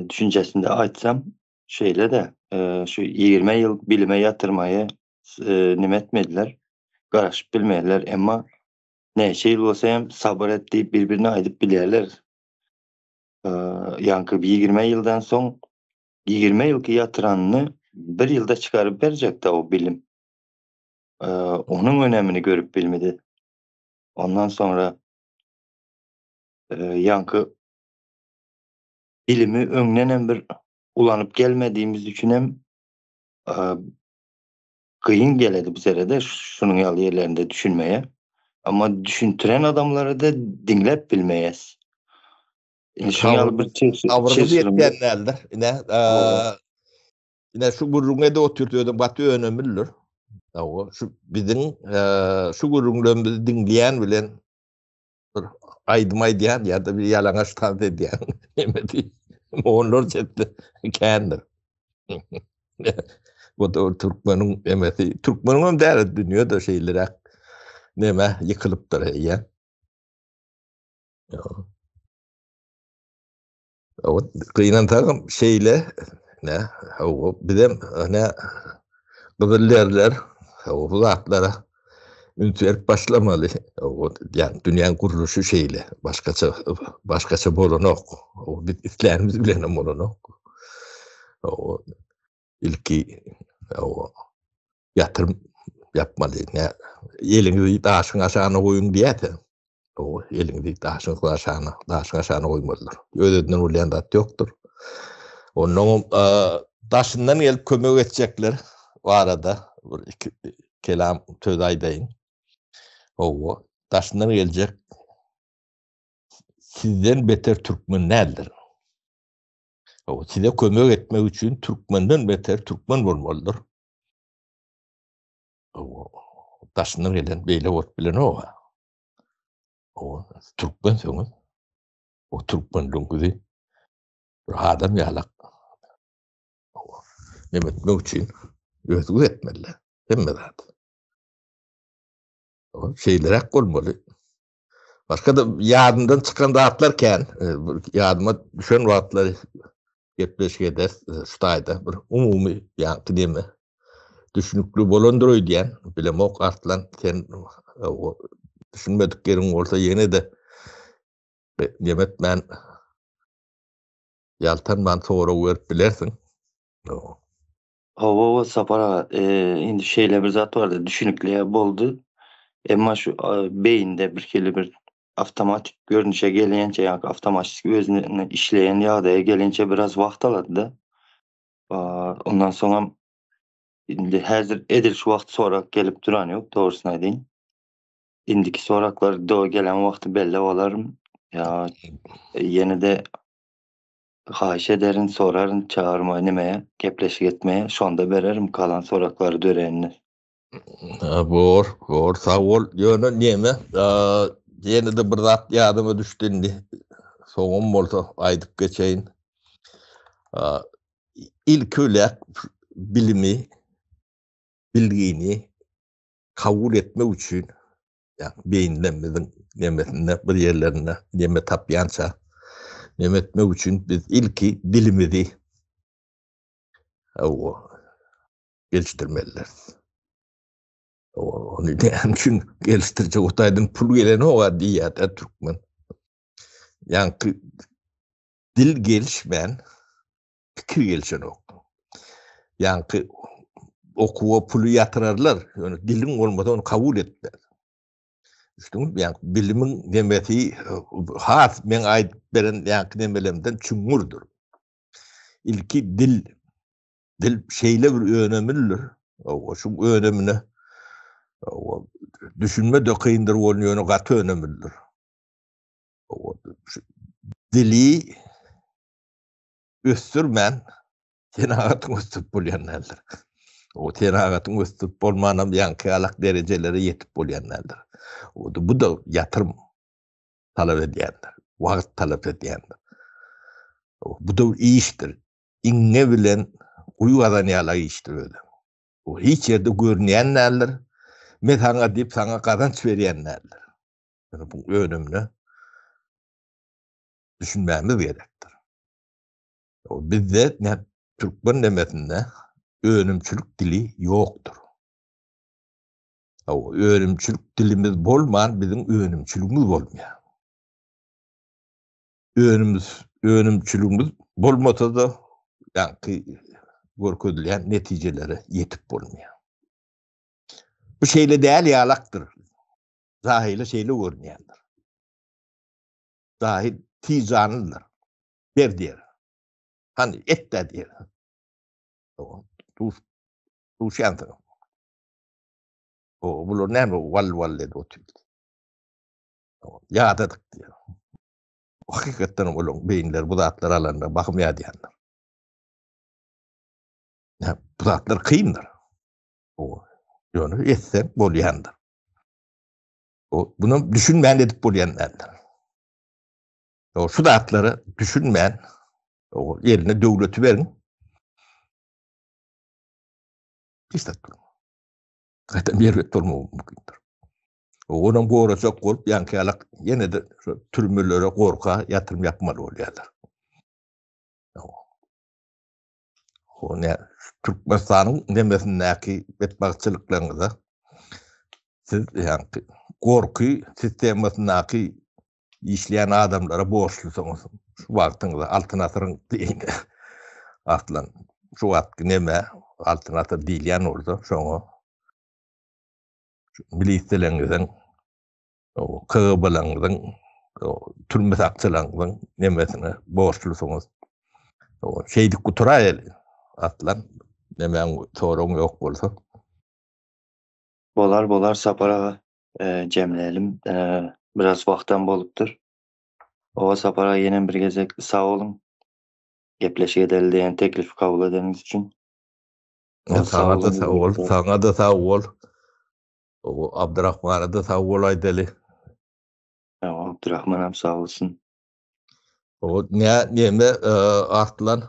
düşüncesinde aytsam şeyle de şu 20 yıl bilime yatırmayı nimetmediler. Garaşıp bilmeýärler emma näçe bolsa hem sabır et diýip bir-birine aýdyp bilýärler. Yankı 20 ýyldan soň 20 ýylky yatyranyny 1 ýylda çykaryp berjek da o bilim. Onun önemini görüp bilmedi. Ondan sonra yankı ilimi öňden bir ulanıp gelmediğimiz için hem kıyın geledi bizlere de şunun ýaly yerlerinde düşünmeye. Ama düşüntüren adamları da dinlep bilmeýäs. Şuň ýaly bir Tavrımız çeşirim yok. yetkenlerdir. O, Yine şu gurrunga da oturtuyordum, batı önemlidir. Şu bizim şu gurrunlarımızı dinleyen bilen bir aydımay diyen ya da bir yalanaç tabi diyen emedi. Onlar çetti kendir. Bu da Türkmen'in emedi. Türkmen'in der dünyada şeyleri neme yıkılıptır ya. O kıyınan takım şeyle ne o bizim ne kızıllerler o uzaklara ünitüerip başlamalı. O yani dünyanın kuruluşu şeyle başkaça bolunok. O biz İslam'ımız bilen bolunok. O ilki o yatırım yapmalı. Ne elini taşın aşağına koyun diye de o elini taşın aşağına koymalıdır. Ödediğinden uleyen da yoktur. Onun taşından gelip kömek edecekler o arada kelam söz aydayın. O taşından gelecek sizden beter Türkmen nedir? O size kömek etmek için Türkmenden beter Türkmen olmalıdır. O taşından gelen beyle ot bilen o. O Türkmen söňüz. O Türkmenliň güzi bir adam ýalak. Neme etmek için özgür etmeli. Hemme zat. O şeyler hak olmalı. Başka da yardımdan çıkan dağıtlarken yardıma düşen rahatları gepleşkede stayda bir umumi yankı deme düşünüklü bolonduroy diyen bilem ok artlan sen o düşünmediklerin olsa yine de yemet ben yaltan man sonra verip bilersin. Hava sapara indi şeyle bir zat vardı düşünüklüye boldu. Emma şu beyinde bir keli bir avtomatik görünüşe gelince yani avtomatik özüne işleyen ýagdaýa gelince biraz wagt alady da. Ondan sonra indi häzir edil şu wagt sorak gelip duran ýok dogrusyny aýdyn. Indiki soraklar do gelen wagty belli bolarym. Ya yine de haýyş ederin, soraryn, çağırma nimeýe, gepleşik etmeýe, şonda bererim kalan soraklary dörenini. Bor, sağ ol. Ýöne näme? Ýene de bir zat ýadyma düşdündi. Soňum bolsa aýdyp geçeýin. İlk ölek bilimi, bilgini kabul etmek üçin yani beýinlerimizin nemesinde bir yerlerine neme tapýança neme etmek üçin biz ilki dilimizi geliştirmeliler. Onu diýen üçin geliştirjek otaýdyn pul geleni o diýýär Türkmen. Yani dil gelişmen fikir gelişen ok. Yani okuwa pulu yatırarlar. Yani dilin olmadan onu kabul etler. İşte yani bilimin demeti has men ait beren yani demelemden çumurdur. İlki dil şeyle bir önemlidir. O şu önemine o düşünme de kıyındır onu gatı önemlidir. O dili östürmen tenagatın östürüp bolýanlardır. O tenagatın östürüp bolmanam ýanky alak derejelere yetip bolýanlardır. Bu da yatırım talep edýändir. Wagt talep edýändir. Bu da iştir. İnne bilen uygadan ýala iştir öyle. O hiç yerde görünýänler, men sana diýip sana kazanç berýänler. Yani bu önemli. Düşünmemiz gerektir. O bizde ne Türkmen demesinde öğrenimçilik dili yoktur. O öğrenimçilik dilimiz bolman bizim öğrenimçiliğimiz bolmaýar. Öğrenimçiliğimiz bolmasa da yani görkezlen netijelere yetip bolmaýar. bu şeyle değerli yalaktır. Zahirle şeyle görünüyorlar. Zahir tizanlılar. Bir diyor. Hani et de diyor. Du şantın. O bulur ne mi val dedi o tüylü. Yağdadık diyor. Hakikaten oğlum beyinler bu zatlar alanına bakmaya diyenler. Ya, bu zatlar kıyımdır. O yönü etsen boluyandır. O bunu düşünmeyen edip boluyanlardır. O şu zatları düşünmeyen o eline devleti verin. İşte durma. Zaten bir vet olmamı mümkündür. Onun koracak olup yankıyarak yine de türmülere korka yatırım yapmalı oluyorlar. O ne Türkmenistan'ın nemesindeki betbakçılıklarınıza siz yani korku sistemasındaki işleyen adamlara borçlusunuz. Şu vaktinde altın asırın değil. Aslan şu vakti neme altın asır değil yan oldu. Sonra milistelerinizin o kığbılarınızın o türme sakçılarınızın nemesine borçlusunuz. O şeydik kuturayel atlan nemen sorun yok bolsa. Bolar sapara cemleyelim. Biraz vaktan bolupdur. Ova sapara yenen bir gezek sağ olun. Gepleşe edeli diyen teklif kabul edeniz için. Sana da sağ ol. Sana da sağ ol. O Abdurrahman'a da sağ ol aydeli. Abdurrahman sağ olsun. O neme artlan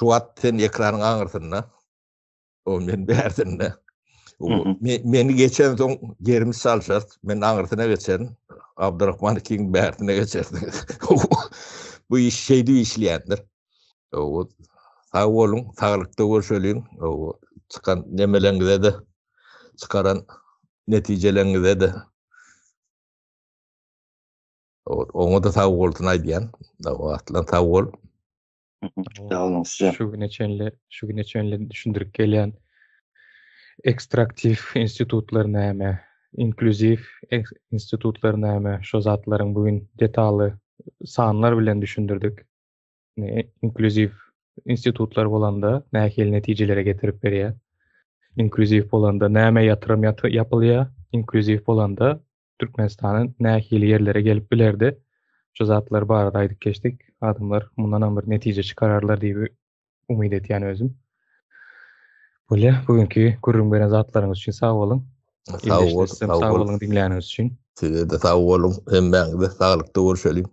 Suat sen ekranın ağırsınna. O men berdinne. O meni geçen son yerimiz salşart. Men ağırsına geçerim. Abdurrahman king berdine geçerdim. Bu iş şeydi işleyendir. O sağ olun, sağlıkta görüşelim. O çıkan nemelerinize de çıkaran neticelerinize de onu da sağ olsun aydiyan. O atlan sağ ol. Sağ olun size. Şu güne çenle düşündürüp gelen ekstraktif institutlarına hem inkluziv institutlarına hem şu zatların bugün detallı sanlar bilen düşündürdük. İnkluziv institutlar bolanda nähil netijelere getirip beriyor. İnkluziv bolanda näme yatırım yapılıyor. İnkluziv bolanda Türkmenistan'ın nähil yerlere gelip bilerdi. Şu zatlar baradaydık geçtik. Adamlar bundan bir netice çıkararlar diye bir umid etýän özüm. Böyle bugünkü gurrun zatlarınız için sağ olun. Sağ olun. Sağ olun dinleyeniniz için. Size de sağ olun. Hem ben de sağlıkta görüşelim.